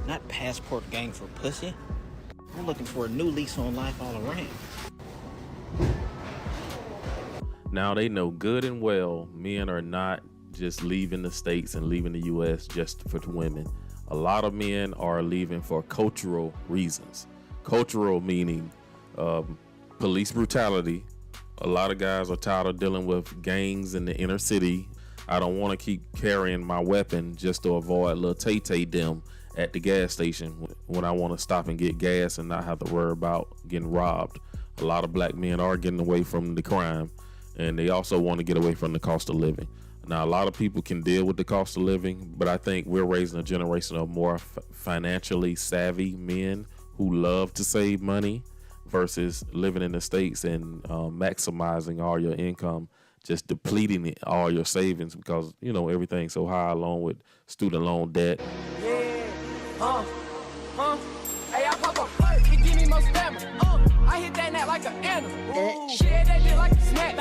not passport gang for pussy. We're looking for a new lease on life all around. Now they know good and well men are not just leaving the States and leaving the U.S. just for the women. A lot of men are leaving for cultural reasons. Cultural meaning police brutality. A lot of guys are tired of dealing with gangs in the inner city. I don't want to keep carrying my weapon just to avoid little Tay-Tay them at the gas station when I want to stop and get gas and not have to worry about getting robbed. A lot of black men are getting away from the crime, and they also want to get away from the cost of living. Now, a lot of people can deal with the cost of living, but I think we're raising a generation of more financially savvy men who love to save money versus living in the States and maximizing all your income, just depleting all your savings because, you know, everything's so high along with student loan debt. Yeah, Hey, I pop a flirt, it give me more stamina. I hit that net like an animal. Shit, that shit like a snack.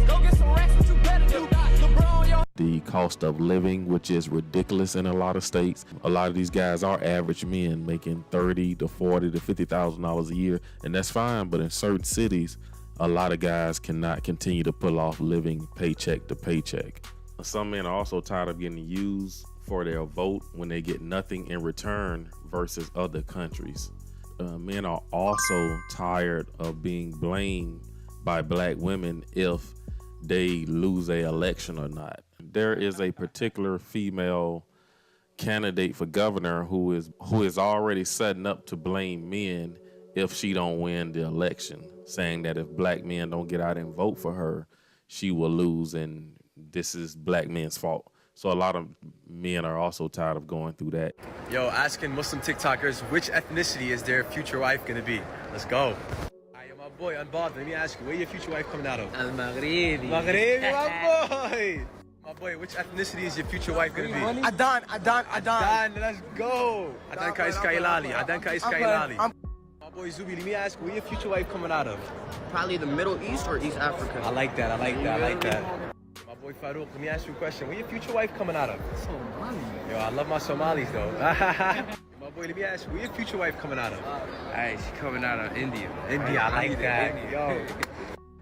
Go get some racks, what you better do. LeBron, yo. The cost of living, which is ridiculous in a lot of states. A lot of these guys are average men making $30,000 to $40,000 to $50,000 a year, and that's fine. But in certain cities, a lot of guys cannot continue to pull off living paycheck to paycheck. Some men are also tired of getting used for their vote when they get nothing in return versus other countries. Men are also tired of being blamed by black women if they lose an election or not. There is a particular female candidate for governor who is already setting up to blame men if she don't win the election, saying that if black men don't get out and vote for her, she will lose and this is black men's fault. So a lot of men are also tired of going through that. Yo, asking Muslim TikTokers, which ethnicity is their future wife gonna be? Let's go. My boy, unbothered. Let me ask you, where your future wife coming out of? Al-Maghribi. Maghribi, my boy. My boy, which ethnicity is your future wife gonna be? Adan. Adan, let's go. Adan ka iskailali. My boy Zubi, let me ask you, where your future wife coming out of? Probably the Middle East or East Africa. I like that. My boy Boy Farouk, let me ask you a question. Where your future wife coming out of? Somali. Yo, I love my Somalis though. My boy, let me ask you, where your future wife coming out of? Hey, she's coming out of India. India, I like that. Yo.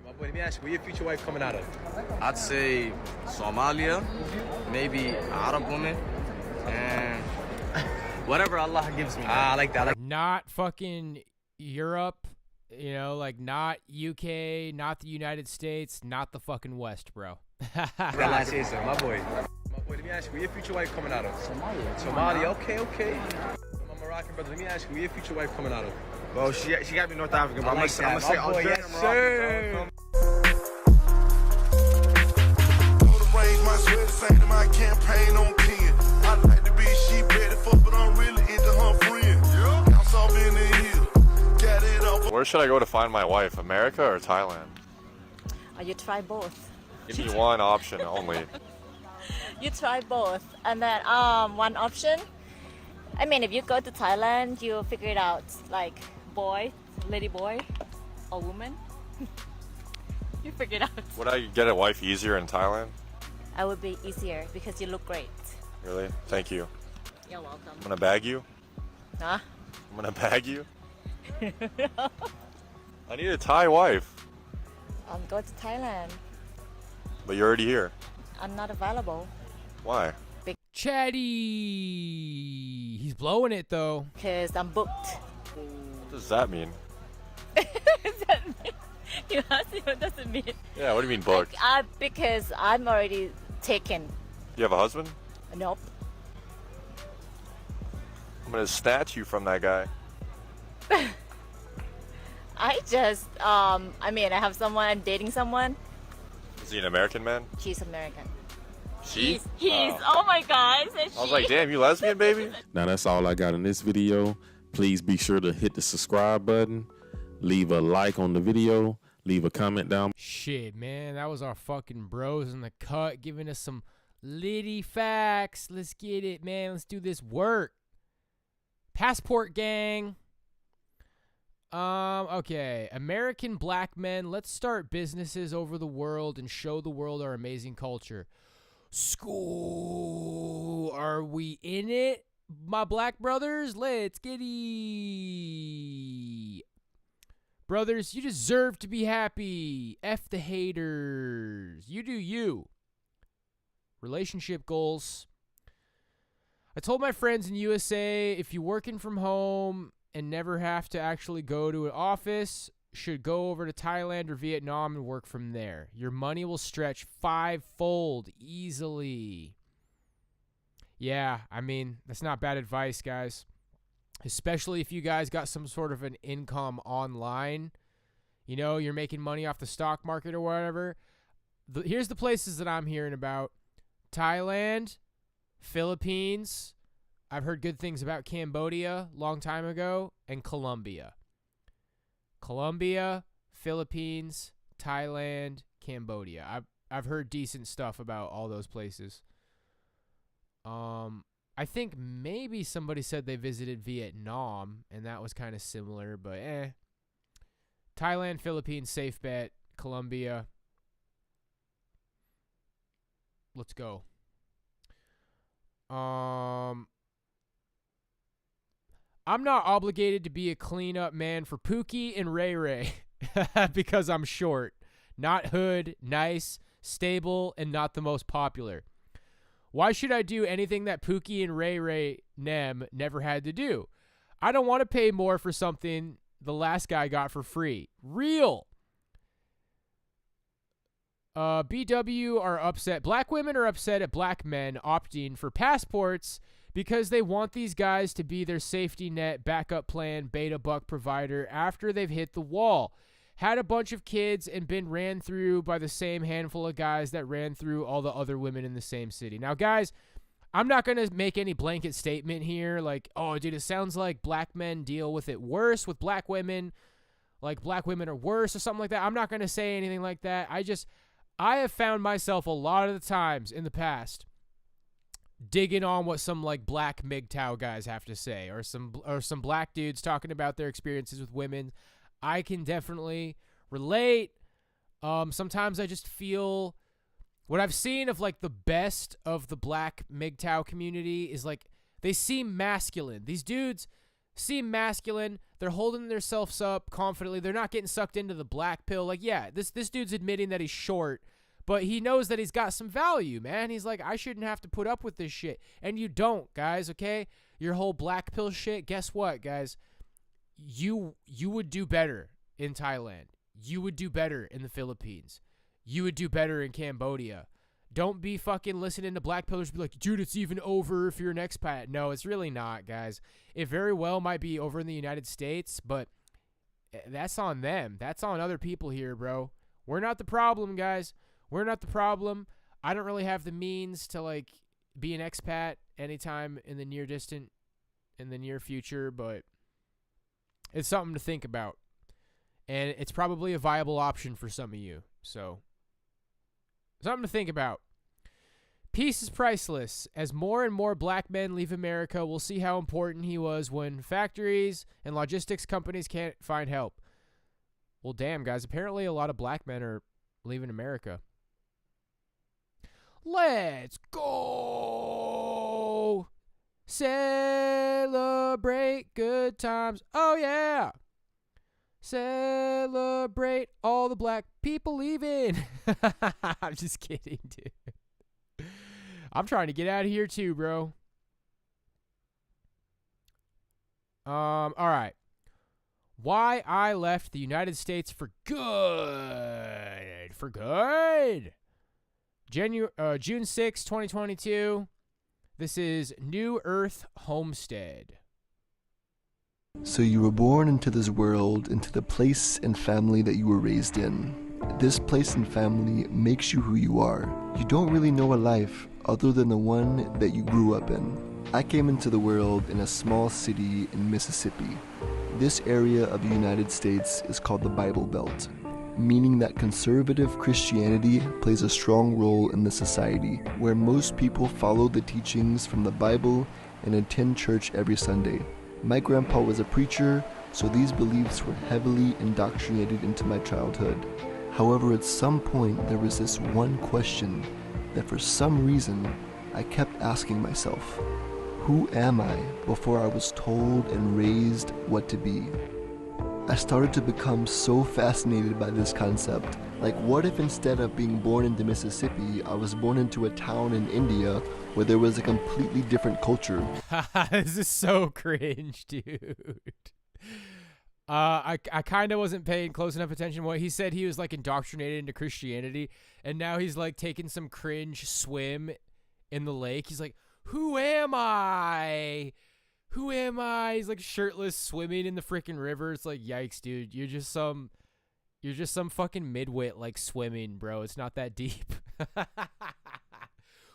My boy, let me ask you, where your future wife coming out of? I'd say Somalia, maybe Arab woman, and whatever Allah gives me. I like that. Not fucking Europe, you know, like not UK, not the United States, not the fucking West, bro. Relaxation, my boy. My boy, let me ask you, where your future wife coming out of? Somalia, okay. My Moroccan brother, let me ask you, where your future wife coming out of? Well, she got to be North African, but I'm going to say Algeria, yes, sir. My sweat say to my campaign on 10. I like to be sheep ready for, but I'm really into her friend. House off in the hill. Got it up. Where should I go to find my wife, America or Thailand? You try both. Give me one option only. You try both. And then one option, I mean, if you go to Thailand, you figure it out, like boy, lady boy, or woman. You figure it out. Would I get a wife easier in Thailand? I would be easier because you look great. Really? Thank you. You're welcome. I'm gonna bag you. Huh? I'm gonna bag you. I need a Thai wife. Go to Thailand. But you're already here. I'm not available. Why? Chatty. He's blowing it though. Because I'm booked. What does that mean? You asked me what does it mean? Yeah, what do you mean booked? Because I'm already taken. You have a husband? Nope. I'm gonna snatch you from that guy. I just, I have someone, I'm dating someone. Is he an American man? She's American. She? He's, oh my God. I was like, damn, you lesbian, baby? Now that's all I got in this video. Please be sure to hit the subscribe button, leave a like on the video, leave a comment down. Shit, man, that was our fucking bros in the cut giving us some litty facts. Let's get it, man. Let's do this work. Passport gang. Okay. American black men, let's start businesses over the world and show the world our amazing culture. School. Are we in it, my black brothers? Let's get it. Brothers, you deserve to be happy. F the haters. You do you. Relationship goals. I told my friends in USA, if you're working from home and never have to actually go to an office, should go over to Thailand or Vietnam and work from there. Your money will stretch 5-fold easily. Yeah, that's not bad advice, guys. Especially if you guys got some sort of an income online. You know, you're making money off the stock market or whatever. Here's the places that I'm hearing about. Thailand, Philippines. I've heard good things about Cambodia a long time ago. And Colombia. Colombia, Philippines, Thailand, Cambodia. I've heard decent stuff about all those places. I think maybe somebody said they visited Vietnam, and that was kind of similar, but Thailand, Philippines, safe bet. Colombia. Let's go. I'm not obligated to be a cleanup man for Pookie and Ray Ray because I'm short. Not hood, nice, stable, and not the most popular. Why should I do anything that Pookie and Ray Ray Nem never had to do? I don't want to pay more for something the last guy got for free. Real. BW are upset. Black women are upset at black men opting for passports because they want these guys to be their safety net, backup plan, beta buck provider after they've hit the wall. Had a bunch of kids and been ran through by the same handful of guys that ran through all the other women in the same city. Now, guys, I'm not going to make any blanket statement here like, oh, dude, it sounds like black men deal with it worse with black women, like black women are worse or something like that. I'm not going to say anything like that. I have found myself a lot of the times in the past digging on what some like black MGTOW guys have to say or some black dudes talking about their experiences with women. I can definitely relate. Sometimes I just feel what I've seen of like the best of the black MGTOW community is like they seem masculine. These dudes seem masculine. They're holding themselves up confidently. They're not getting sucked into the black pill. Like, yeah, this dude's admitting that he's short, but he knows that he's got some value, man. He's like, I shouldn't have to put up with this shit. And you don't, guys, okay? Your whole black pill shit, guess what, guys? You would do better in Thailand. You would do better in the Philippines. You would do better in Cambodia. Don't be fucking listening to black pillars be like, dude, it's even over if you're an expat. No, it's really not, guys. It very well might be over in the United States, but that's on them. That's on other people here, bro. We're not the problem, guys. We're not the problem. I don't really have the means to, like, be an expat anytime in the near future, but it's something to think about. And it's probably a viable option for some of you. So, something to think about. Peace is priceless. As more and more black men leave America, we'll see how important he was when factories and logistics companies can't find help. Well, damn, guys. Apparently a lot of black men are leaving America. Let's go! Celebrate good times. Oh, yeah! Celebrate all the black people leaving. I'm just kidding, dude. I'm trying to get out of here too, bro. All right. Why I left the United States for good. For good. June 6, 2022. This is New Earth Homestead. So you were born into this world, into the place and family that you were raised in. This place and family makes you who you are. You don't really know a life other than the one that you grew up in. I came into the world in a small city in Mississippi. This area of the United States is called the Bible Belt, meaning that conservative Christianity plays a strong role in the society, where most people follow the teachings from the Bible and attend church every Sunday. My grandpa was a preacher, so these beliefs were heavily indoctrinated into my childhood. However, at some point, there was this one question that for some reason, I kept asking myself, who am I before I was told and raised what to be? I started to become so fascinated by this concept. Like, what if instead of being born into Mississippi, I was born into a town in India where there was a completely different culture? This is so cringe, dude. I kind of wasn't paying close enough attention. What he said, he was like indoctrinated into Christianity, and now he's like taking some cringe swim in the lake. He's like, who am I? Who am I? He's like shirtless swimming in the freaking river. It's like, yikes, dude. You're just some fucking midwit like swimming, bro. It's not that deep.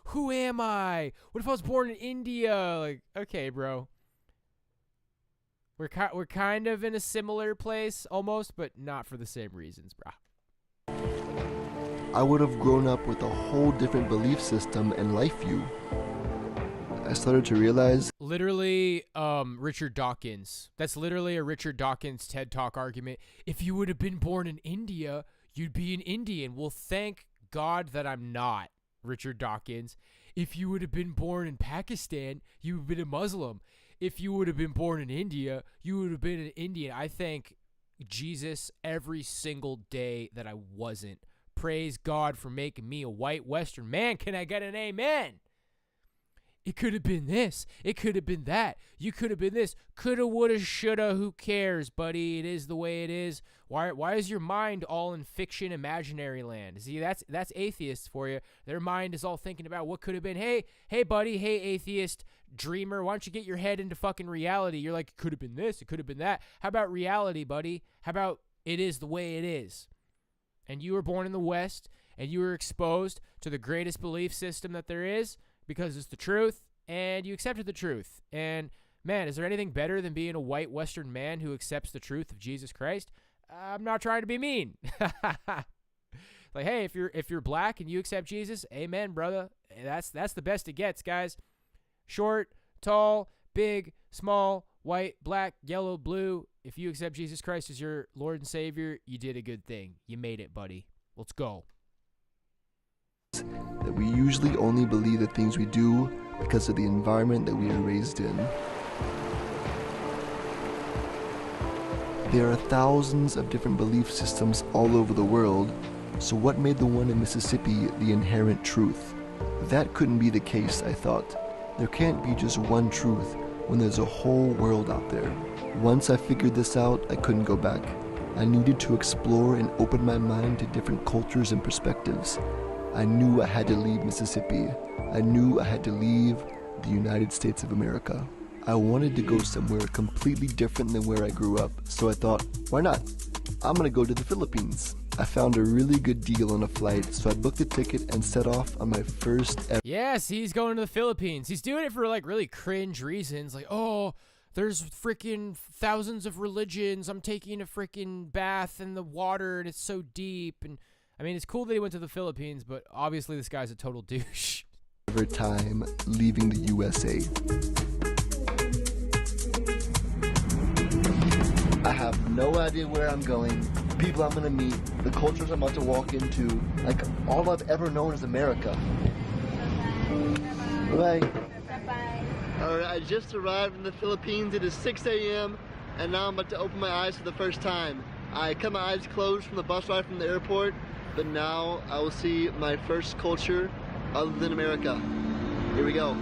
Who am I? What if I was born in India? Like, okay, bro. We're kind of in a similar place almost, but not for the same reasons, bro. I would have grown up with a whole different belief system and life view. I started to realize... Literally, Richard Dawkins. That's literally a Richard Dawkins TED Talk argument. If you would have been born in India, you'd be an Indian. Well, thank God that I'm not, Richard Dawkins. If you would have been born in Pakistan, you would have been a Muslim. If you would have been born in India, you would have been an Indian. I thank Jesus every single day that I wasn't. Praise God for making me a white Western man. Can I get an amen? It could have been this. It could have been that. You could have been this. Coulda, woulda, shoulda. Who cares, buddy? It is the way it is. Why is your mind all in fiction, imaginary land? See, that's atheists for you. Their mind is all thinking about what could have been. Hey, buddy. Hey, atheist dreamer. Why don't you get your head into fucking reality? You're like, it could have been this. It could have been that. How about reality, buddy? How about it is the way it is? And you were born in the West, and you were exposed to the greatest belief system that there is, because it's the truth, and you accepted the truth. And, man, is there anything better than being a white Western man who accepts the truth of Jesus Christ? I'm not trying to be mean. Like, hey, if you're black and you accept Jesus, amen, brother. That's the best it gets, guys. Short, tall, big, small, white, black, yellow, blue. If you accept Jesus Christ as your Lord and Savior, you did a good thing. You made it, buddy. Let's go. that we usually only believe the things we do because of the environment that we are raised in. There are thousands of different belief systems all over the world, so what made the one in Mississippi the inherent truth? That couldn't be the case, I thought. There can't be just one truth when there's a whole world out there. Once I figured this out, I couldn't go back. I needed to explore and open my mind to different cultures and perspectives. I knew I had to leave Mississippi. I knew I had to leave the United States of America. I wanted to go somewhere completely different than where I grew up, so I thought, why not? I'm gonna go to the Philippines. I found a really good deal on a flight, so I booked a ticket and set off on my first ever. Yes, he's going to the Philippines. He's doing it for like really cringe reasons. Like, oh, there's freaking thousands of religions. I'm taking a freaking bath in the water and it's so deep. And I mean, it's cool that he went to the Philippines, but obviously this guy's a total douche. Ever time leaving the USA. I have no idea where I'm going, the people I'm gonna meet, the cultures I'm about to walk into. Like, all I've ever known is America. Bye. Bye-bye. Alright, I just arrived in the Philippines. It is 6 a.m. and now I'm about to open my eyes for the first time. I kept my eyes closed from the bus ride from the airport, but now I will see my first culture other than America. Here we go.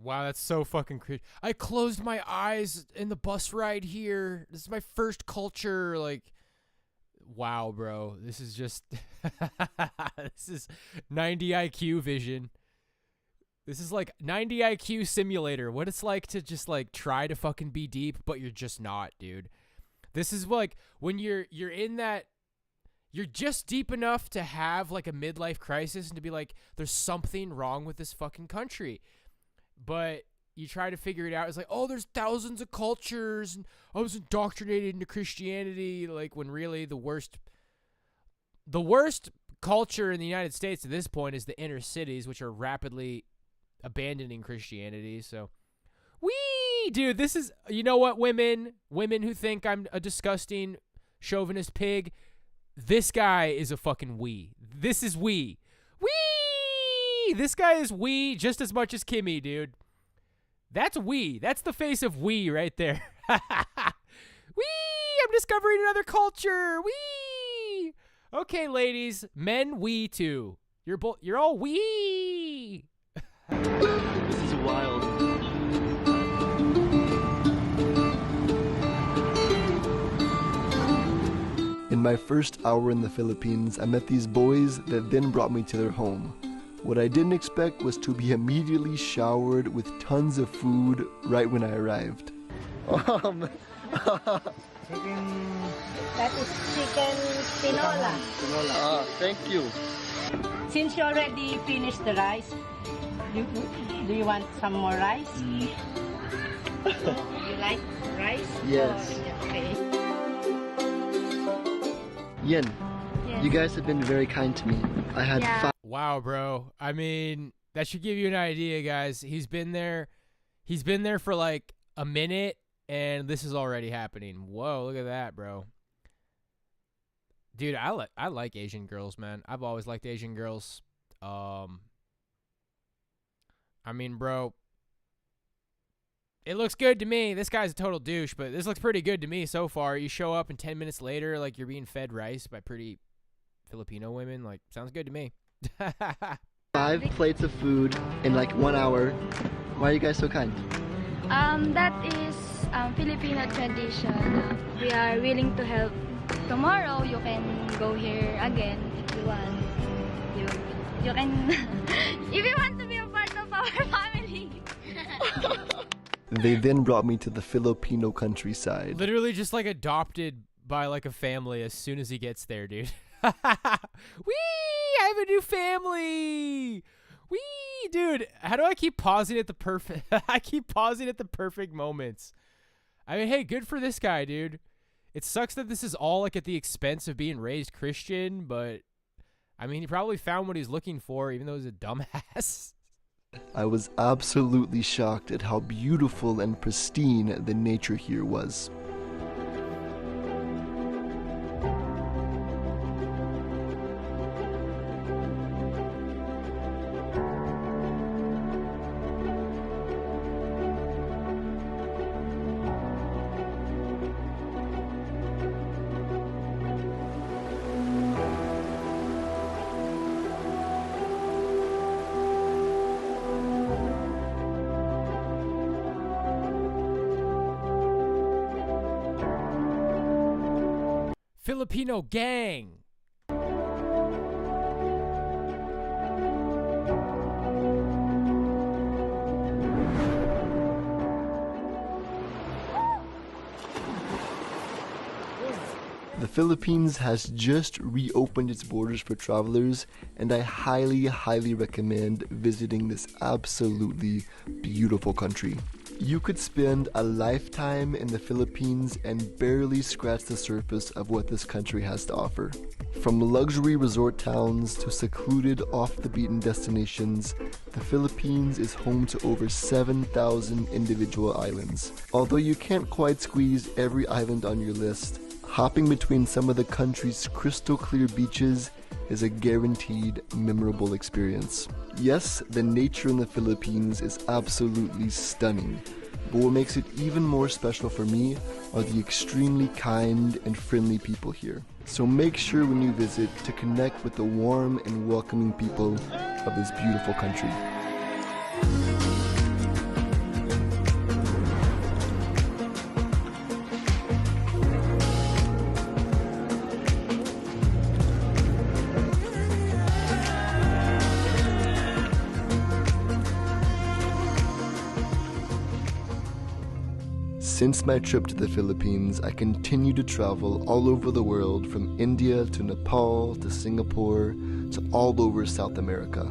Wow, that's so fucking crazy. I closed my eyes in the bus ride here. This is my first culture. Like, wow, bro. This is just... this is 90 IQ vision. This is like 90 IQ simulator. What it's like to just like try to fucking be deep, but you're just not, dude. This is like when you're in that... You're just deep enough to have like a midlife crisis and to be like, there's something wrong with this fucking country. But you try to figure it out. It's like, oh, there's thousands of cultures, and I was indoctrinated into Christianity. Like, when really the worst culture in the United States at this point is the inner cities, which are rapidly abandoning Christianity. So, dude, this is, you know what, women who think I'm a disgusting chauvinist pig, this guy is a fucking This is This guy is just as much as Kimmy, dude. That's That's the face of right there. I'm discovering another culture. Okay, ladies, men, too. You're all This is wild. In my first hour in the Philippines, I met these boys that then brought me to their home. What I didn't expect was to be immediately showered with tons of food right when I arrived. That is chicken tinola. Thank you. Since you already finished the rice, do you want some more rice? You like rice? Yes. Okay. Yin, you guys have been very kind to me. I had 5. Wow, bro. I mean, that should give you an idea, guys. He's been there for like a minute, and this is already happening. Whoa, look at that, bro. Dude, I like Asian girls, man. I've always liked Asian girls. I mean, bro, it looks good to me. This guy's a total douche, but this looks pretty good to me so far. You show up and 10 minutes later, like, you're being fed rice by pretty Filipino women. Like, sounds good to me. 5 plates of food in like 1 hour. Why are you guys so kind? That is Filipino tradition. We are willing to help. Tomorrow you can go here again if you want. You can if you want to be a part of our family. They then brought me to the Filipino countryside. Literally just like adopted by like a family as soon as he gets there, dude. I have a new family. Dude, how do I keep pausing at the perfect moments? I mean, hey, good for this guy, dude. It sucks that this is all like at the expense of being raised Christian, but I mean, he probably found what he's looking for, even though he's a dumbass. I was absolutely shocked at how beautiful and pristine the nature here was. Filipino gang. The Philippines has just reopened its borders for travelers, and I highly recommend visiting this absolutely beautiful country. You could spend a lifetime in the Philippines and barely scratch the surface of what this country has to offer. From luxury resort towns to secluded off-the-beaten destinations, the Philippines is home to over 7,000 individual islands. Although you can't quite squeeze every island on your list, hopping between some of the country's crystal clear beaches is a guaranteed memorable experience. Yes, the nature in the Philippines is absolutely stunning, but what makes it even more special for me are the extremely kind and friendly people here. So make sure when you visit to connect with the warm and welcoming people of this beautiful country. Since my trip to the Philippines, I continue to travel all over the world, from India to Nepal to Singapore to all over South America.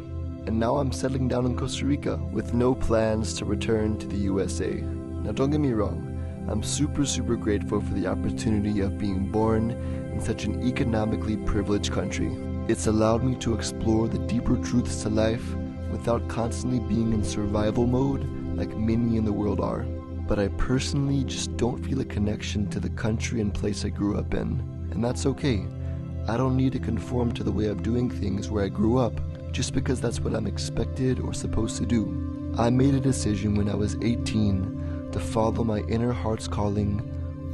And now I'm settling down in Costa Rica with no plans to return to the USA. Now don't get me wrong, I'm super grateful for the opportunity of being born in such an economically privileged country. It's allowed me to explore the deeper truths to life without constantly being in survival mode like many in the world are. But I personally just don't feel a connection to the country and place I grew up in. And that's okay. I don't need to conform to the way of doing things where I grew up, just because that's what I'm expected or supposed to do. I made a decision when I was 18 to follow my inner heart's calling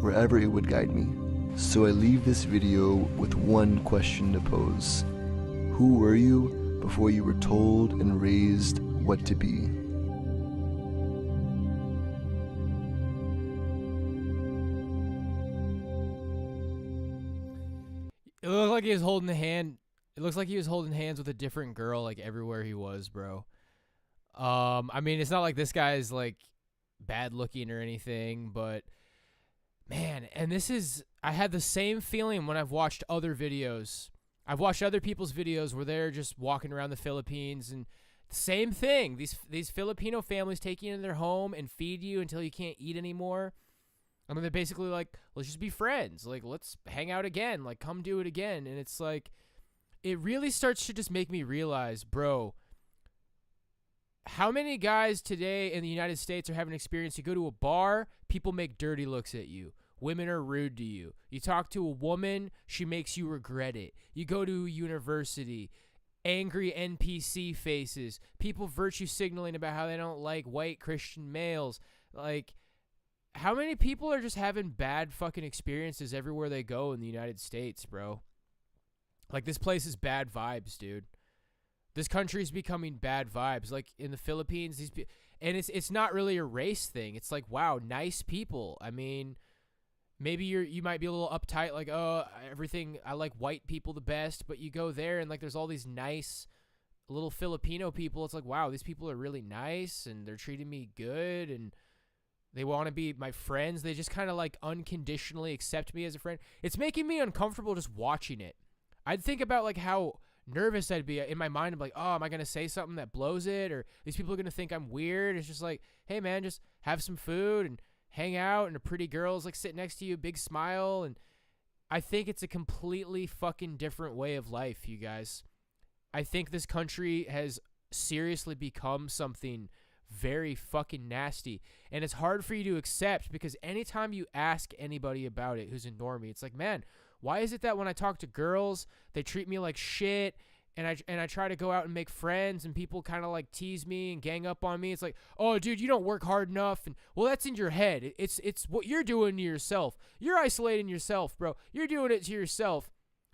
wherever it would guide me. So I leave this video with one question to pose. Who were you before you were told and raised what to be? It looked like he was holding the hand. It looks like he was holding hands with a different girl, like everywhere he was, bro. I mean, it's not like this guy's like bad looking or anything, but man, and I had the same feeling when I've watched other videos. I've watched other people's videos where they're just walking around the Philippines, and same thing. These Filipino families take you into their home and feed you until you can't eat anymore. I mean, they're basically like, let's just be friends. Like, let's hang out again. Like, come do it again. And it's like, it really starts to just make me realize, bro, how many guys today in the United States are having an experience? You go to a bar, people make dirty looks at you. Women are rude to you. You talk to a woman, she makes you regret it. You go to a university, angry NPC faces, people virtue signaling about how they don't like white Christian males. Like, how many people are just having bad fucking experiences everywhere they go in the United States, bro? Like, this place is bad vibes, dude. This country is becoming bad vibes. Like, in the Philippines, and it's not really a race thing. It's like, wow, nice people. I mean, maybe you might be a little uptight, like, oh, everything, I like white people the best, but you go there and like there's all these nice little Filipino people. It's like, wow, these people are really nice and they're treating me good and they want to be my friends. They just kind of like unconditionally accept me as a friend. It's making me uncomfortable just watching it. I'd think about like how nervous I'd be in my mind. I'm like, oh, am I going to say something that blows it? Or these people are going to think I'm weird. It's just like, hey man, just have some food and hang out. And a pretty girl's like sitting next to you, big smile. And I think it's a completely fucking different way of life, you guys. I think this country has seriously become something very fucking nasty, and it's hard for you to accept because anytime you ask anybody about it who's a normie, it's like, man, why is it that when I talk to girls they treat me like shit, and I try to go out and make friends and people kind of like tease me and gang up on me? It's like, oh dude, you don't work hard enough. And well, that's in your head. It's what you're doing to yourself. You're isolating yourself, bro. You're doing it to yourself.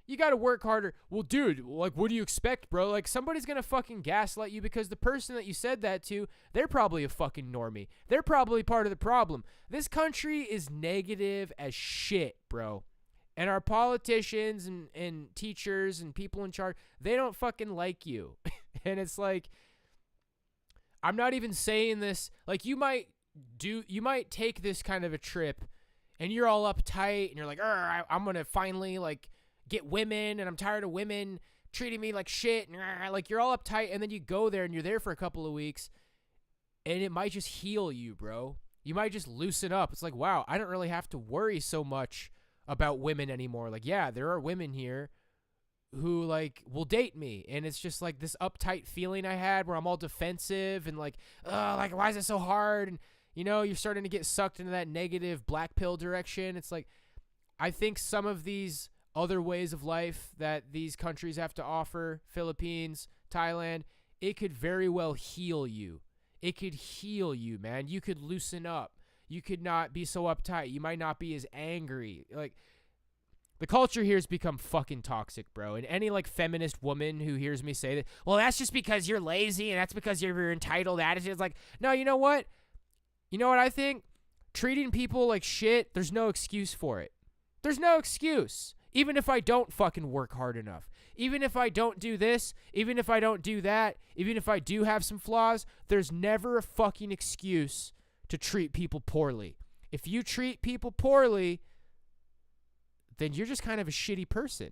You got to work harder. Well, dude, like, what do you expect, bro? Like, somebody's going to fucking gaslight you because the person that you said that to, they're probably a fucking normie. They're probably part of the problem. This country is negative as shit, bro. And our politicians and teachers and people in charge, they don't fucking like you. And it's like, I'm not even saying this. Like, you might take this kind of a trip and you're all uptight and you're like, I'm going to finally like get women and I'm tired of women treating me like shit. And like, you're all uptight, and then you go there and you're there for a couple of weeks and it might just heal you, bro. You might just loosen up. It's like, wow, I don't really have to worry so much about women anymore. Like, yeah, there are women here who like will date me, and it's just like this uptight feeling I had where I'm all defensive and like why is it so hard? And you know, you're starting to get sucked into that negative black pill direction. It's like, I think some of these other ways of life that these countries have to offer, Philippines, Thailand, it could very well heal you. It could heal you, man. You could loosen up. You could not be so uptight. You might not be as angry. Like, the culture here has become fucking toxic, bro. And any, like, feminist woman who hears me say that, well, that's just because you're lazy and that's because you're entitled attitude. It's like, no, you know what? You know what I think? Treating people like shit, there's no excuse for it. There's no excuse. Even if I don't fucking work hard enough. Even if I don't do this. Even if I don't do that. Even if I do have some flaws. There's never a fucking excuse to treat people poorly. If you treat people poorly, then you're just kind of a shitty person.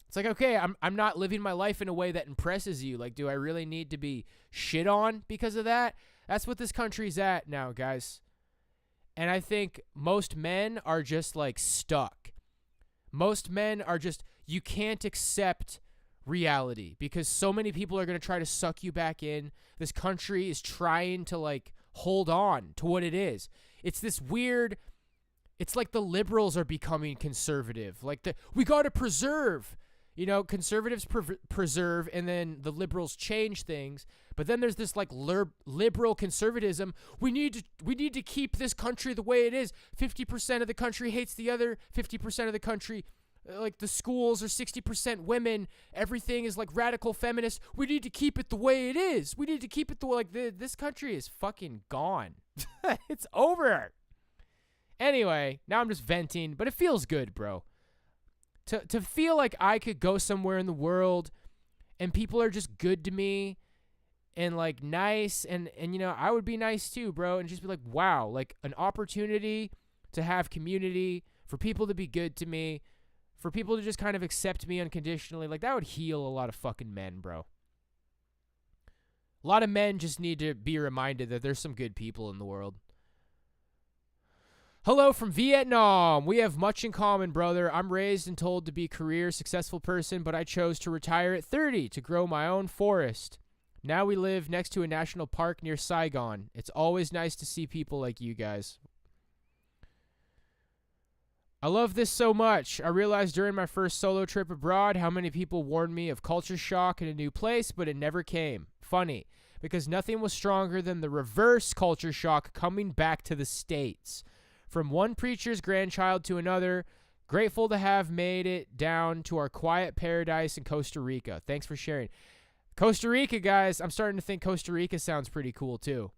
It's like, okay, I'm not living my life in a way that impresses you. Like, do I really need to be shit on because of that? That's what this country's at now, guys. And I think most men are just like stuck. Most men are just, you can't accept reality because so many people are going to try to suck you back in. This country is trying to like hold on to what it is. It's this weird, it's like the liberals are becoming conservative. Like, we got to preserve, you know, conservatives preserve, and then the liberals change things. But then there's this like liberal conservatism. We need to keep this country the way it is. 50% of the country hates the other 50% of the country. Like, the schools are 60% women. Everything is like radical feminist. We need to keep it the way it is. We need to keep it the way, like, this country is fucking gone. It's over. Anyway, now I'm just venting, but it feels good, bro. To feel like I could go somewhere in the world and people are just good to me and like nice and you know, I would be nice too, bro, and just be like, wow, like an opportunity to have community, for people to be good to me, for people to just kind of accept me unconditionally. Like, that would heal a lot of fucking men, bro. A lot of men just need to be reminded that there's some good people in the world. Hello from Vietnam. We have much in common, brother. I'm raised and told to be a career successful person, but I chose to retire at 30 to grow my own forest. Now we live next to a national park near Saigon. It's always nice to see people like you guys. I love this so much. I realized during my first solo trip abroad how many people warned me of culture shock in a new place, but it never came. Funny, because nothing was stronger than the reverse culture shock coming back to the States. From one preacher's grandchild to another, grateful to have made it down to our quiet paradise in Costa Rica. Thanks for sharing. Costa Rica, guys, I'm starting to think Costa Rica sounds pretty cool too.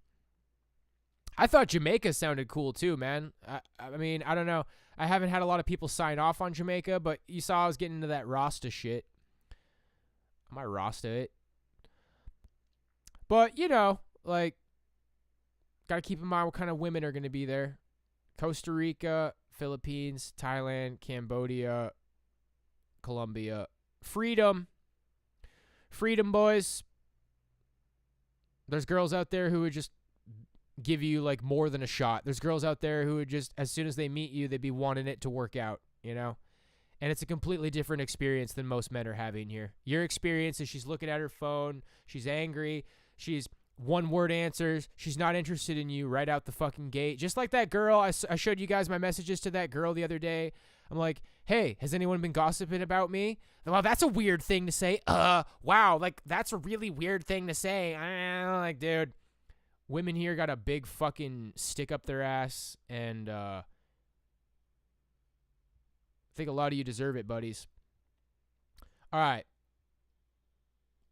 I thought Jamaica sounded cool too, man. I mean, I don't know. I haven't had a lot of people sign off on Jamaica, but you saw I was getting into that Rasta shit. I might Rasta it. But, you know, like, got to keep in mind what kind of women are going to be there. Costa Rica, Philippines, Thailand, Cambodia, Colombia. Freedom. Freedom, boys. There's girls out there who would just give you, like, more than a shot. There's girls out there who would just, as soon as they meet you, they'd be wanting it to work out, you know? And it's a completely different experience than most men are having here. Your experience is she's looking at her phone, she's angry, she's one-word answers, she's not interested in you right out the fucking gate. Just like that girl, I showed you guys my messages to that girl the other day. I'm like, hey, has anyone been gossiping about me? Well, that's a weird thing to say. Wow, like, that's a really weird thing to say. Like, dude, women here got a big fucking stick up their ass, and I think a lot of you deserve it, buddies. All right.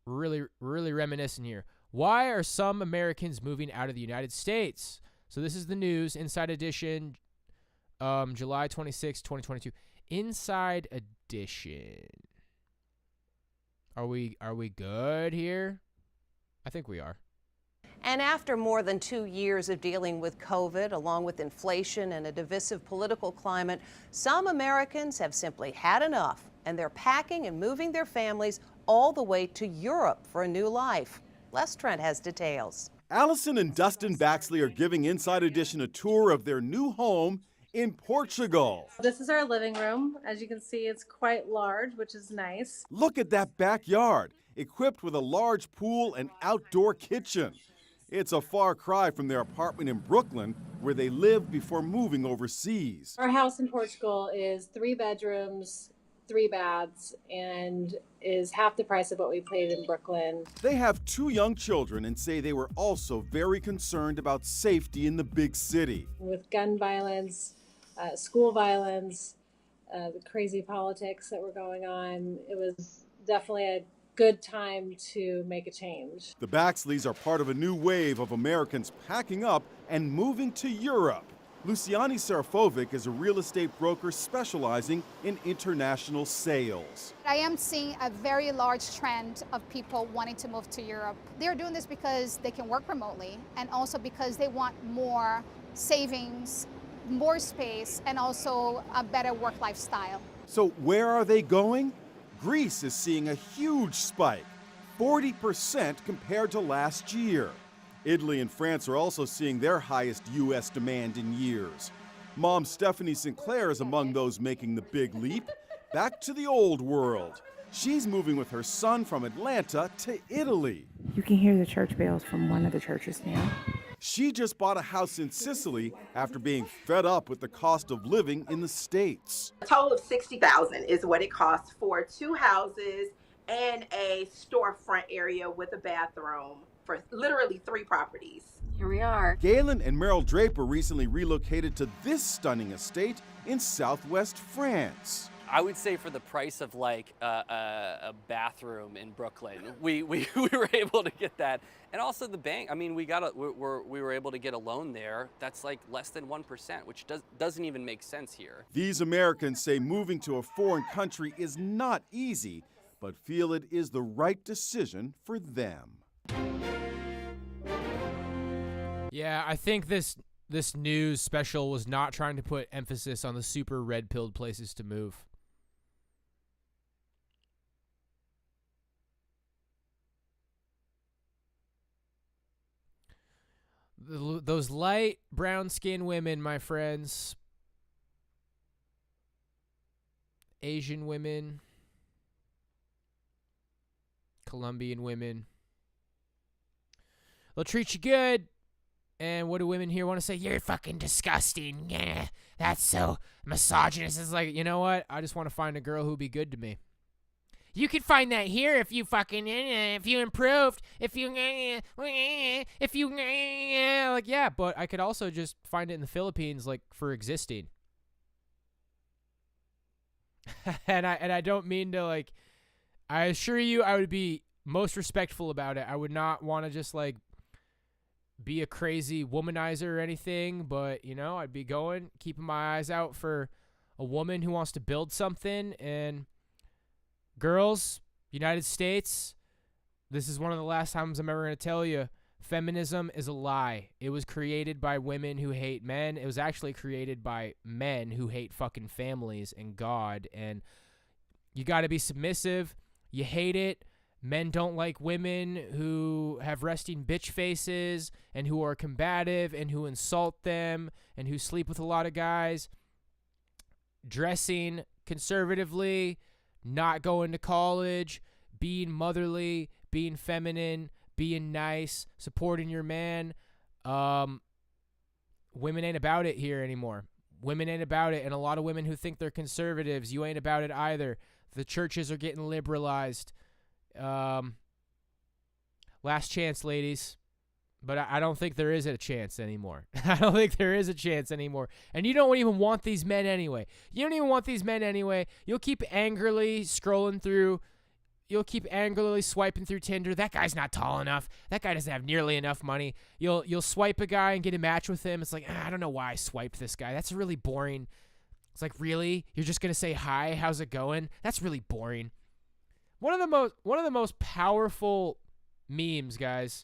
Really reminiscent here. Why are some Americans moving out of the United States? So this is the news, Inside Edition, July 26, 2022. Inside Edition. Are we good here? I think we are. And after more than 2 years of dealing with COVID, along with inflation and a divisive political climate, some Americans have simply had enough, and they're packing and moving their families all the way to Europe for a new life. Les Trent has details. Allison and Dustin Baxley are giving Inside Edition a tour of their new home in Portugal. This is our living room. As you can see, it's quite large, which is nice. Look at that backyard, equipped with a large pool and outdoor kitchen. It's a far cry from their apartment in Brooklyn, where they lived before moving overseas. Our house in Portugal is 3 bedrooms, 3 baths, and is half the price of what we paid in Brooklyn. They have 2 young children and say they were also very concerned about safety in the big city. With gun violence, school violence, the crazy politics that were going on, it was definitely a good time to make a change. The Baxleys are part of a new wave of Americans packing up and moving to Europe. Luciani Serafovic is a real estate broker specializing in international sales. I am seeing a very large trend of people wanting to move to Europe. They're doing this because they can work remotely and also because they want more savings, more space, and also a better work lifestyle. So where are they going? Greece is seeing a huge spike, 40% compared to last year. Italy and France are also seeing their highest U.S. demand in years. Mom Stephanie Sinclair is among those making the big leap back to the old world. She's moving with her son from Atlanta to Italy. You can hear the church bells from one of the churches now. She just bought a house in Sicily after being fed up with the cost of living in the States. A total of $60,000 is what it costs for 2 houses and a storefront area with a bathroom for literally 3 properties. Here we are. Galen and Meryl Draper recently relocated to this stunning estate in southwest France. I would say for the price of like a bathroom in Brooklyn, we were able to get that, and also the bank. I mean, we were able to get a loan there that's like less than 1%, which doesn't even make sense here. These Americans say moving to a foreign country is not easy, but feel it is the right decision for them. Yeah, I think this news special was not trying to put emphasis on the super red-pilled places to move. Those light brown-skinned women, my friends, Asian women, Colombian women, they'll treat you good. And what do women here want to say? You're fucking disgusting. Yeah, that's so misogynist. It's like, you know what? I just want to find a girl who'll be good to me. You could find that here if you fucking, if you improved, if you, like, yeah, but I could also just find it in the Philippines, like, for existing. and I don't mean to, like, I assure you I would be most respectful about it. I would not want to just, like, be a crazy womanizer or anything, but, you know, I'd be keeping my eyes out for a woman who wants to build something. And girls, United States, this is one of the last times I'm ever going to tell you, feminism is a lie. It was created by women who hate men. It was actually created by men who hate fucking families and God. And you got to be submissive. You hate it. Men don't like women who have resting bitch faces and who are combative and who insult them and who sleep with a lot of guys. Dressing conservatively, not going to college, being motherly, being feminine, being nice, supporting your man. Women ain't about it here anymore. Women ain't about it, and a lot of women who think they're conservatives, you ain't about it either. The churches are getting liberalized. Last chance, ladies. But I don't think there is a chance anymore. I don't think there is a chance anymore. And you don't even want these men anyway. You don't even want these men anyway. You'll keep angrily scrolling through. You'll keep angrily swiping through Tinder. That guy's not tall enough. That guy doesn't have nearly enough money. You'll swipe a guy and get a match with him. It's like, I don't know why I swiped this guy. That's really boring. It's like, really? You're just going to say hi? How's it going? That's really boring. One of the most powerful memes, guys,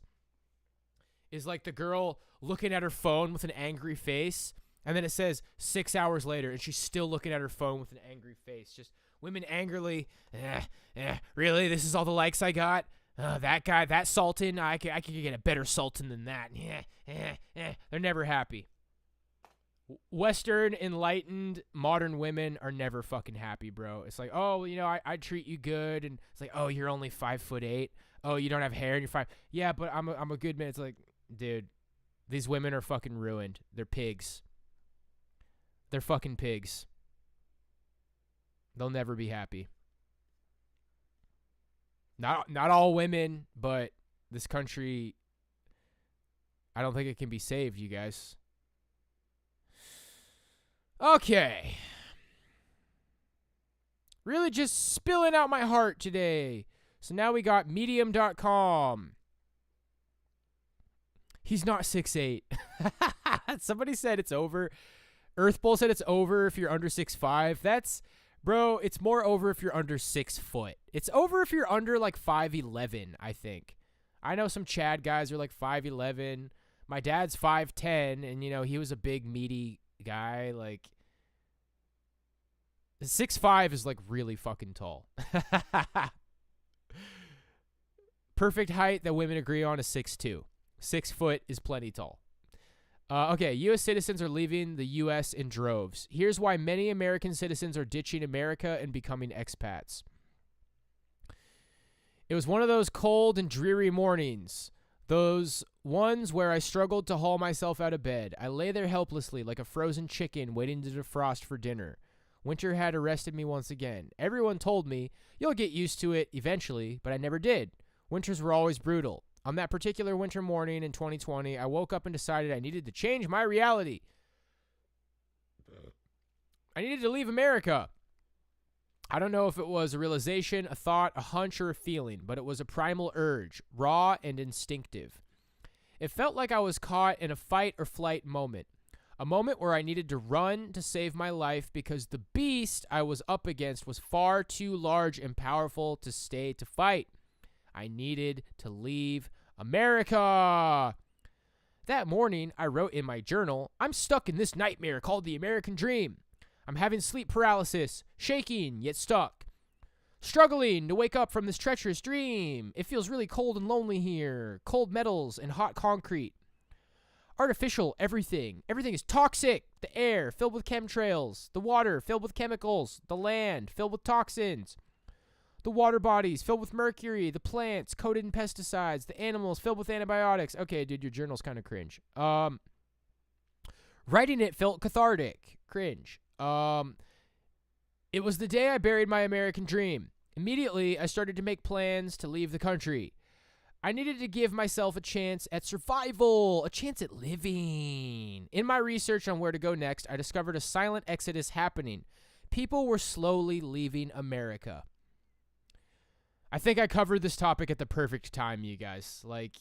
is like the girl looking at her phone with an angry face, and then it says 6 hours later, and she's still looking at her phone with an angry face. Just women angrily, really? This is all the likes I got? That guy, that Sultan, I could get a better Sultan than that. They're never happy. Western, enlightened, modern women are never fucking happy, bro. It's like, oh, you know, I treat you good, and it's like, oh, you're only 5'8". Oh, you don't have hair, and you're 5. Yeah, but I'm a good man. It's like, dude, these women are fucking ruined. They're pigs. They're fucking pigs. They'll never be happy. Not all women, but this country, I don't think it can be saved, you guys. Okay. Really just spilling out my heart today. So now we got medium.com. He's not 6'8". Somebody said it's over. Earthbowl said it's over if you're under 6'5". That's, bro, it's more over if you're under 6 foot. It's over if you're under like 5'11", I think. I know some Chad guys are like 5'11". My dad's 5'10", and, you know, he was a big, meaty guy. Like, 6'5" is like really fucking tall. Perfect height that women agree on is 6'2". 6 foot is plenty tall. Okay, U.S. citizens are leaving the U.S. in droves. Here's why many American citizens are ditching America and becoming expats. It was one of those cold and dreary mornings. Those ones where I struggled to haul myself out of bed. I lay there helplessly like a frozen chicken waiting to defrost for dinner. Winter had arrested me once again. Everyone told me, you'll get used to it eventually, but I never did. Winters were always brutal. On that particular winter morning in 2020, I woke up and decided I needed to change my reality. I needed to leave America. I don't know if it was a realization, a thought, a hunch, or a feeling, but it was a primal urge, raw and instinctive. It felt like I was caught in a fight or flight moment, a moment where I needed to run to save my life because the beast I was up against was far too large and powerful to stay to fight. I needed to leave America. That morning, I wrote in my journal, I'm stuck in this nightmare called the American dream. I'm having sleep paralysis, shaking yet stuck. Struggling to wake up from this treacherous dream. It feels really cold and lonely here. Cold metals and hot concrete. Artificial everything. Everything is toxic. The air filled with chemtrails. The water filled with chemicals. The land filled with toxins. The water bodies filled with mercury, the plants coated in pesticides, the animals filled with antibiotics. Okay, dude, your journal's kind of cringe. Writing it felt cathartic. Cringe. It was the day I buried my American dream. Immediately, I started to make plans to leave the country. I needed to give myself a chance at survival, a chance at living. In my research on where to go next, I discovered a silent exodus happening. People were slowly leaving America. I think I covered this topic at the perfect time, you guys. Like,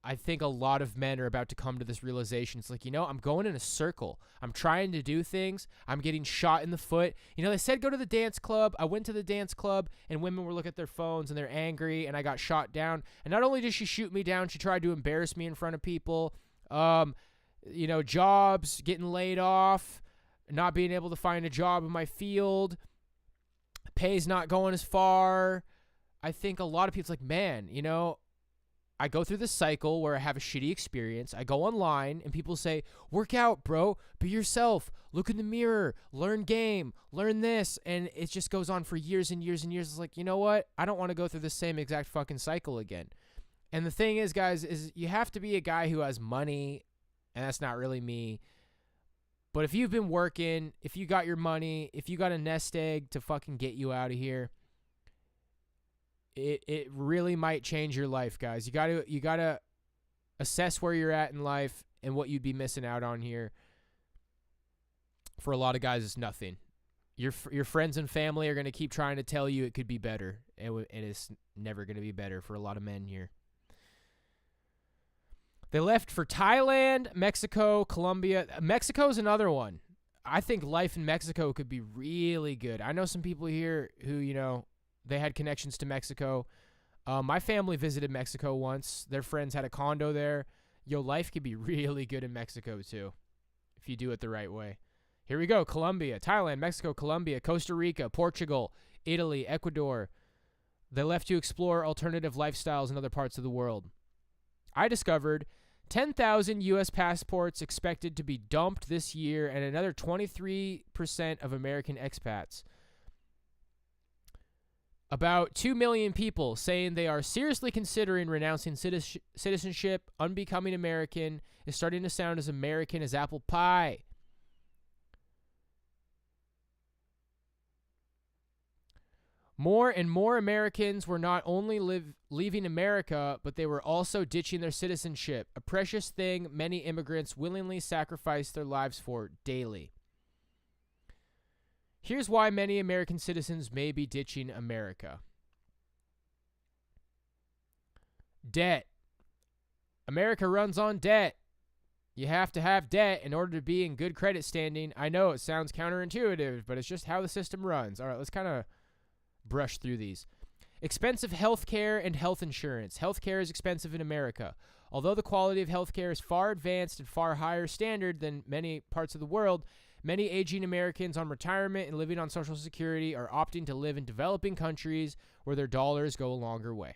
I think a lot of men are about to come to this realization. It's like, you know, I'm going in a circle. I'm trying to do things. I'm getting shot in the foot. You know, they said go to the dance club. I went to the dance club, and women were looking at their phones, and they're angry, and I got shot down. And not only did she shoot me down, she tried to embarrass me in front of people. You know, jobs, getting laid off, not being able to find a job in my field, pay's not going as far. I think a lot of people's like, man, you know, I go through this cycle where I have a shitty experience. I go online and people say, work out, bro. Be yourself. Look in the mirror. Learn game. Learn this. And it just goes on for years and years and years. It's like, you know what? I don't want to go through the same exact fucking cycle again. And the thing is, guys, is you have to be a guy who has money, and that's not really me. But if you've been working, if you got your money, if you got a nest egg to fucking get you out of here, it really might change your life, guys. You gotta assess where you're at in life and what you'd be missing out on here. For a lot of guys, it's nothing. Your friends and family are gonna keep trying to tell you it could be better, and it's never gonna be better for a lot of men here. They left for Thailand, Mexico, Colombia. Mexico's another one. I think life in Mexico could be really good. I know some people here who, they had connections to Mexico. My family visited Mexico once. Their friends had a condo there. Life could be really good in Mexico too, if you do it the right way. Here we go. Colombia, Thailand, Mexico, Colombia, Costa Rica, Portugal, Italy, Ecuador. They left to explore alternative lifestyles in other parts of the world. I discovered 10,000 U.S. passports expected to be dumped this year and another 23% of American expats. About 2 million people saying they are seriously considering renouncing citizenship. Unbecoming American is starting to sound as American as apple pie. More and more Americans were not only leaving America, but they were also ditching their citizenship, a precious thing many immigrants willingly sacrifice their lives for daily. Here's why many American citizens may be ditching America. Debt. America runs on debt. You have to have debt in order to be in good credit standing. I know it sounds counterintuitive, but it's just how the system runs. All right, let's kind of brush through these. Expensive health care and health insurance. Health care is expensive in America. Although the quality of health care is far advanced and far higher standard than many parts of the world, many aging Americans on retirement and living on Social Security are opting to live in developing countries where their dollars go a longer way.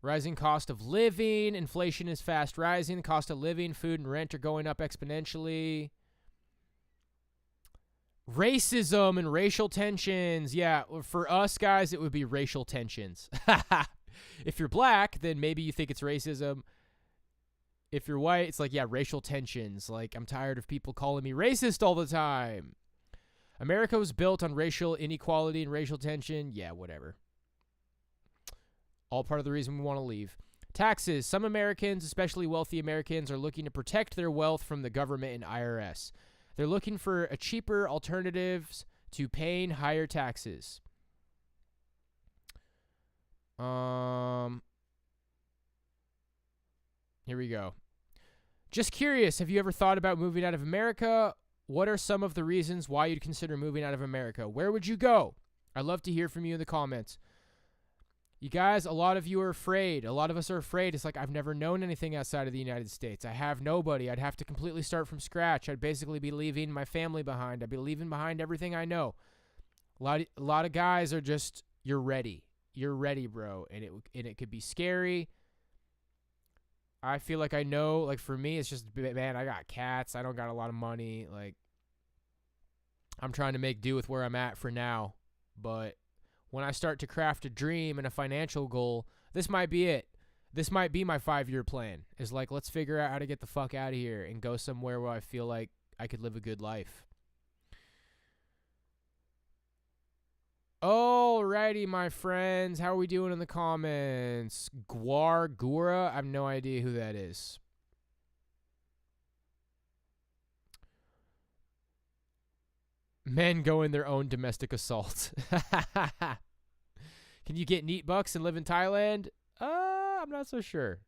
Rising cost of living. Inflation is fast rising. The cost of living, food, and rent are going up exponentially. Racism and racial tensions. Yeah, for us guys, it would be racial tensions. If you're black, then maybe you think it's racism. If you're white, it's like, yeah, racial tensions. Like, I'm tired of people calling me racist all the time. America was built on racial inequality and racial tension. Yeah, whatever. All part of the reason we want to leave. Taxes. Some Americans, especially wealthy Americans, are looking to protect their wealth from the government and IRS. They're looking for a cheaper alternatives to paying higher taxes. Here we go. Just curious, have you ever thought about moving out of America? What are some of the reasons why you'd consider moving out of America? Where would you go? I'd love to hear from you in the comments. You guys, a lot of you are afraid. A lot of us are afraid. It's like, I've never known anything outside of the United States. I have nobody. I'd have to completely start from scratch. I'd basically be leaving my family behind. I'd be leaving behind everything I know. A lot of guys are just, you're ready. You're ready, bro. And it could be scary. I feel like I know, like for me, it's just, man, I got cats. I don't got a lot of money. Like, I'm trying to make do with where I'm at for now. But when I start to craft a dream and a financial goal, this might be it. This might be my 5-year plan. Is like, let's figure out how to get the fuck out of here and go somewhere where I feel like I could live a good life. Alrighty, my friends. How are we doing in the comments? Gura? I have no idea who that is. Men go in their own domestic assault. Can you get neat bucks and live in Thailand? I'm not so sure.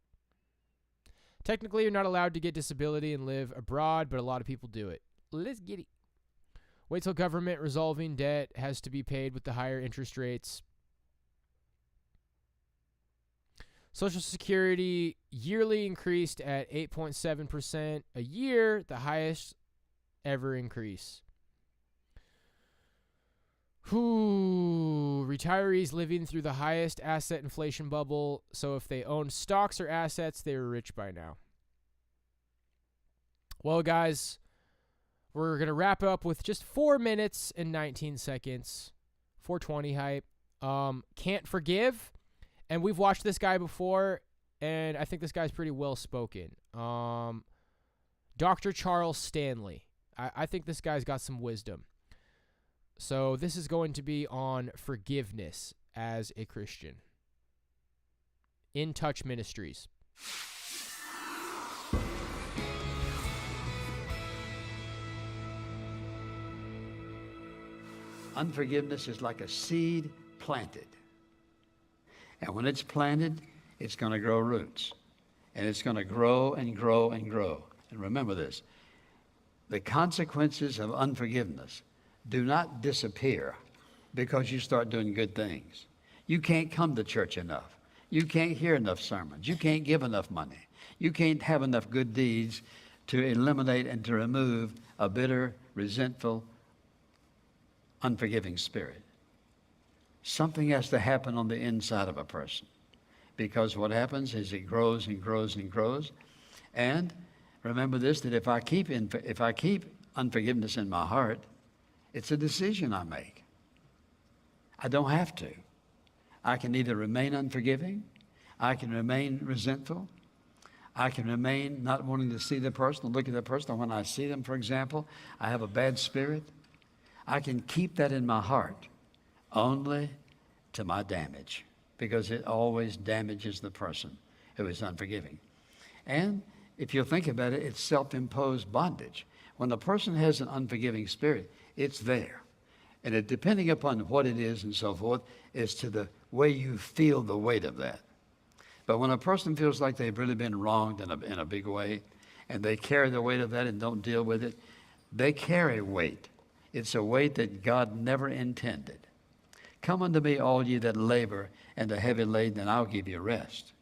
Technically, you're not allowed to get disability and live abroad, but a lot of people do it. Let's get it. Wait till government resolving debt has to be paid with the higher interest rates. Social Security yearly increased at 8.7% a year, the highest ever increase. Retirees living through the highest asset inflation bubble. So if they own stocks or assets, they were rich by now. Well, guys, we're going to wrap up with just 4 minutes and 19 seconds. 420 hype. Can't Forgive. And we've watched this guy before, and I think this guy's pretty well spoken. Dr. Charles Stanley. I think this guy's got some wisdom. So this is going to be on forgiveness as a Christian. In Touch Ministries. Unforgiveness is like a seed planted. And when it's planted, it's going to grow roots. And it's going to grow and grow and grow. And remember this, the consequences of unforgiveness do not disappear because you start doing good things. You can't come to church enough. You can't hear enough sermons. You can't give enough money. You can't have enough good deeds to eliminate and to remove a bitter, resentful, unforgiving spirit. Something has to happen on the inside of a person, because what happens is it grows and grows and grows. And remember this, that if I keep unforgiveness in my heart, it's a decision I make. I don't have to. I can either remain unforgiving, I can remain resentful, I can remain not wanting to see the person, look at the person, or when I see them, for example, I have a bad spirit. I can keep that in my heart only to my damage, because it always damages the person who is unforgiving. And if you think about it, it's self-imposed bondage. When the person has an unforgiving spirit, it's there. And it, depending upon what it is and so forth, is to the way you feel the weight of that. But when a person feels like they've really been wronged in a big way, and they carry the weight of that and don't deal with it, they carry weight. It's a weight that God never intended. Come unto me, all ye that labor and are heavy laden, and I'll give you rest.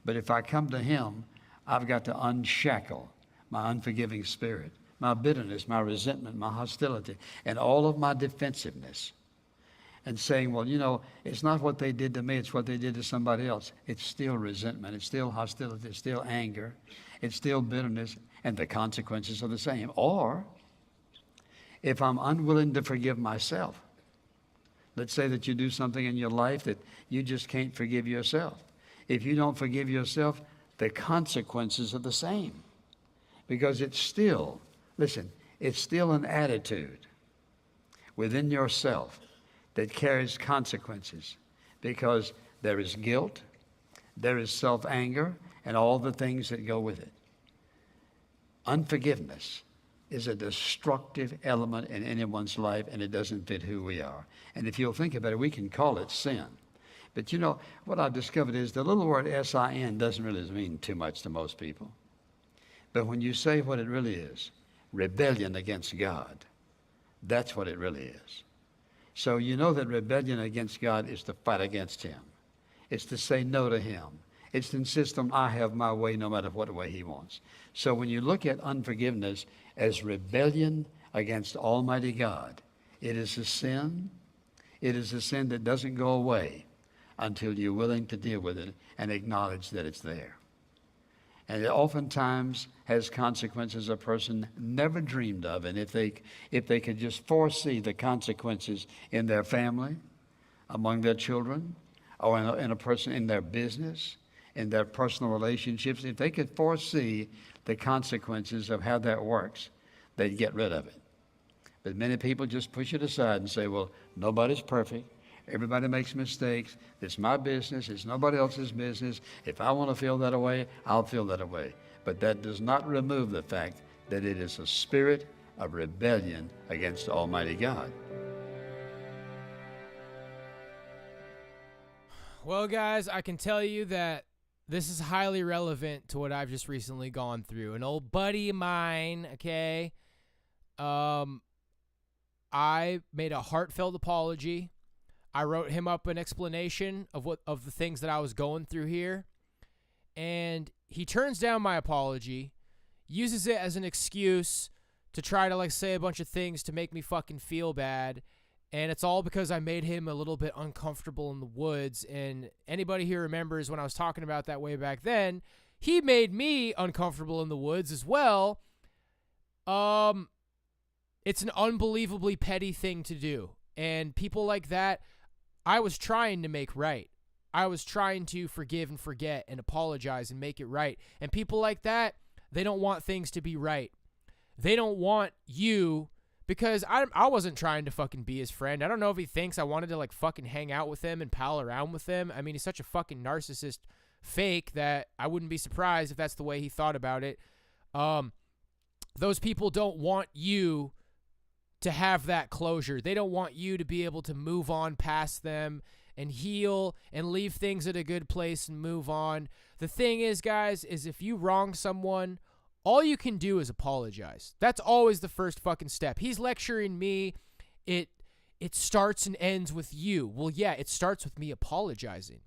But if I come to him, I've got to unshackle my unforgiving spirit, my bitterness, my resentment, my hostility, and all of my defensiveness. And saying, well, you know, it's not what they did to me, it's what they did to somebody else. It's still resentment, it's still hostility, it's still anger, it's still bitterness, and the consequences are the same. Or, if I'm unwilling to forgive myself, let's say that you do something in your life that you just can't forgive yourself. If you don't forgive yourself, the consequences are the same. Because it's still, listen, it's still an attitude within yourself that carries consequences, because there is guilt, there is self-anger, and all the things that go with it. Unforgiveness is a destructive element in anyone's life, and it doesn't fit who we are. And if you'll think about it, we can call it sin. But you know, what I've discovered is the little word S-I-N doesn't really mean too much to most people. But when you say what it really is, rebellion against God, that's what it really is. So you know that rebellion against God is to fight against him. It's to say no to him. It's to insist on I have my way no matter what way he wants. So when you look at unforgiveness as rebellion against Almighty God, it is a sin. It is a sin that doesn't go away until you're willing to deal with it and acknowledge that it's there. And it oftentimes has consequences a person never dreamed of. And if they could just foresee the consequences in their family, among their children, or in a person in their business, in their personal relationships, if they could foresee the consequences of how that works, they'd get rid of it. But many people just push it aside and say, well, nobody's perfect. Everybody makes mistakes. It's my business. It's nobody else's business. If I want to feel that way, I'll feel that way. But that does not remove the fact that it is a spirit of rebellion against Almighty God. Well, guys, I can tell you that this is highly relevant to what I've just recently gone through. An old buddy of mine, okay, I made a heartfelt apology. I wrote him up an explanation of the things that I was going through here, and he turns down my apology, uses it as an excuse to try to say a bunch of things to make me fucking feel bad, and it's all because I made him a little bit uncomfortable in the woods. And anybody here remembers when I was talking about that way back then, he made me uncomfortable in the woods as well. It's an unbelievably petty thing to do, and people like that, I was trying to make right. I was trying to forgive and forget and apologize and make it right. And people like that, they don't want things to be right. They don't want you, because I wasn't trying to fucking be his friend. I don't know if he thinks I wanted to fucking hang out with him and pal around with him. I mean, he's such a fucking narcissist fake that I wouldn't be surprised if that's the way he thought about it. Those people don't want you to have that closure. They don't want you to be able to move on past them and heal and leave things at a good place and move on. The thing is, guys, is if you wrong someone, all you can do is apologize. That's always the first fucking step. He's lecturing me. It starts and ends with you. Well, yeah, it starts with me apologizing.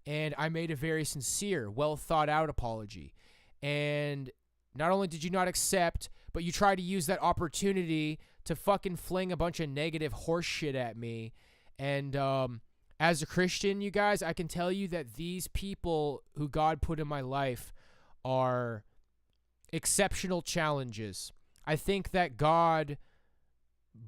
And I made a very sincere, well thought out apology. And not only did you not accept, but you tried to use that opportunity to fucking fling a bunch of negative horse shit at me. And as a Christian, you guys, I can tell you that these people who God put in my life are exceptional challenges. I think that God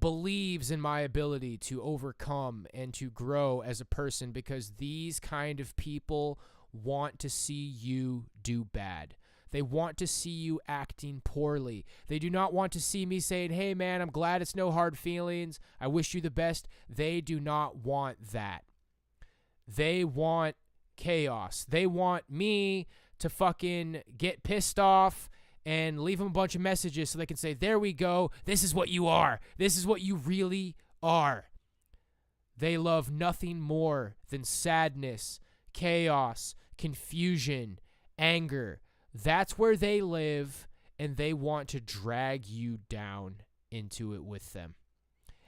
believes in my ability to overcome and to grow as a person, because these kind of people want to see you do bad. They want to see you acting poorly. They do not want to see me saying, hey man, I'm glad it's no hard feelings, I wish you the best. They do not want that. They want chaos. They want me to fucking get pissed off and leave them a bunch of messages so they can say, there we go, this is what you are. This is what you really are. They love nothing more than sadness, chaos, confusion, anger. That's where they live, and they want to drag you down into it with them.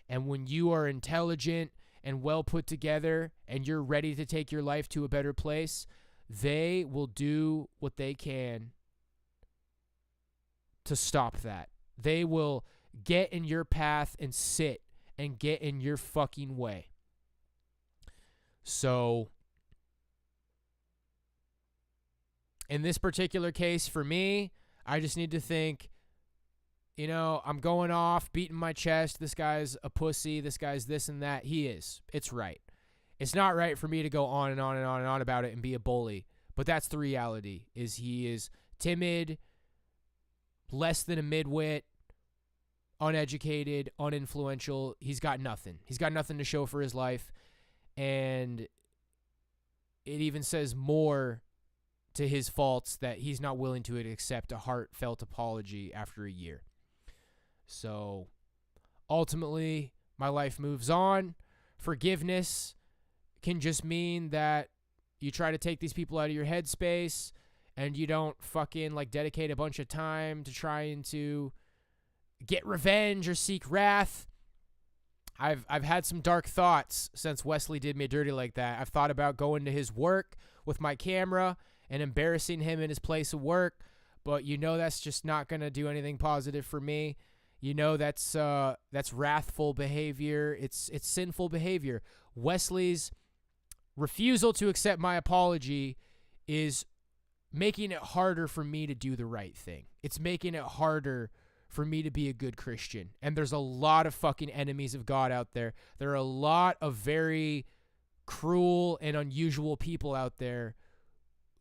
And when you are intelligent and well put together and you're ready to take your life to a better place, they will do what they can to stop that. They will get in your path and sit and get in your fucking way. So, in this particular case, for me, I just need to think, you know, I'm going off, beating my chest. This guy's a pussy. This guy's this and that. He is. It's right. It's not right for me to go on and on and on and on about it and be a bully. But that's the reality, is he is timid, less than a midwit, uneducated, uninfluential. He's got nothing. He's got nothing to show for his life. And it even says more to his faults that he's not willing to accept a heartfelt apology after a year. So ultimately, my life moves on. Forgiveness can just mean that you try to take these people out of your headspace and you don't fucking like dedicate a bunch of time to trying to get revenge or seek wrath. I've had some dark thoughts since Wesley did me dirty like that. I've thought about going to his work with my camera and embarrassing him in his place of work, but you know that's just not going to do anything positive for me. You know that's wrathful behavior. It's sinful behavior. Wesley's refusal to accept my apology is making it harder for me to do the right thing. It's making it harder for me to be a good Christian. And there's a lot of fucking enemies of God out there. There are a lot of very cruel and unusual people out there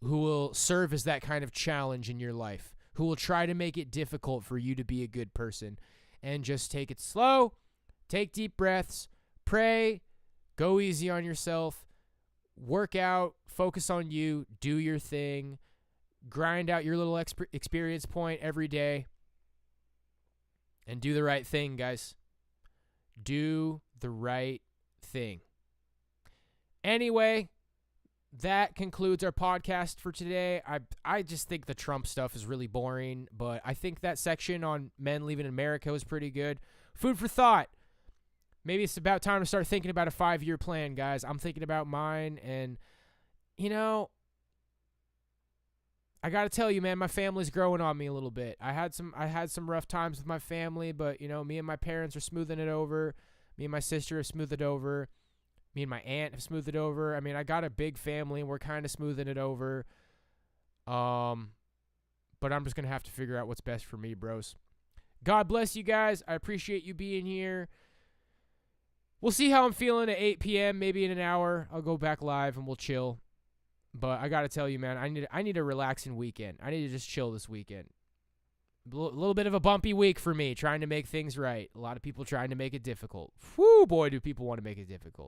who will serve as that kind of challenge in your life, who will try to make it difficult for you to be a good person. And just take it slow, take deep breaths, pray, go easy on yourself, work out, focus on you, do your thing, grind out your little experience point every day, and do the right thing, guys. Do the right thing. Anyway, that concludes our podcast for today. I just think the Trump stuff is really boring, but I think that section on men leaving America was pretty good. Food for thought. Maybe it's about time to start thinking about a 5-year plan, guys. I'm thinking about mine, and, you know, I got to tell you, man, my family's growing on me a little bit. I had some rough times with my family, but, you know, me and my parents are smoothing it over. Me and my sister have smoothed it over. Me and my aunt have smoothed it over. I mean, I got a big family, and we're kind of smoothing it over. But I'm just going to have to figure out what's best for me, bros. God bless you guys. I appreciate you being here. We'll see how I'm feeling at 8 p.m. Maybe in an hour. I'll go back live, and we'll chill. But I got to tell you, man, I need a relaxing weekend. I need to just chill this weekend. A little bit of a bumpy week for me, trying to make things right. A lot of people trying to make it difficult. Whew, boy, do people want to make it difficult.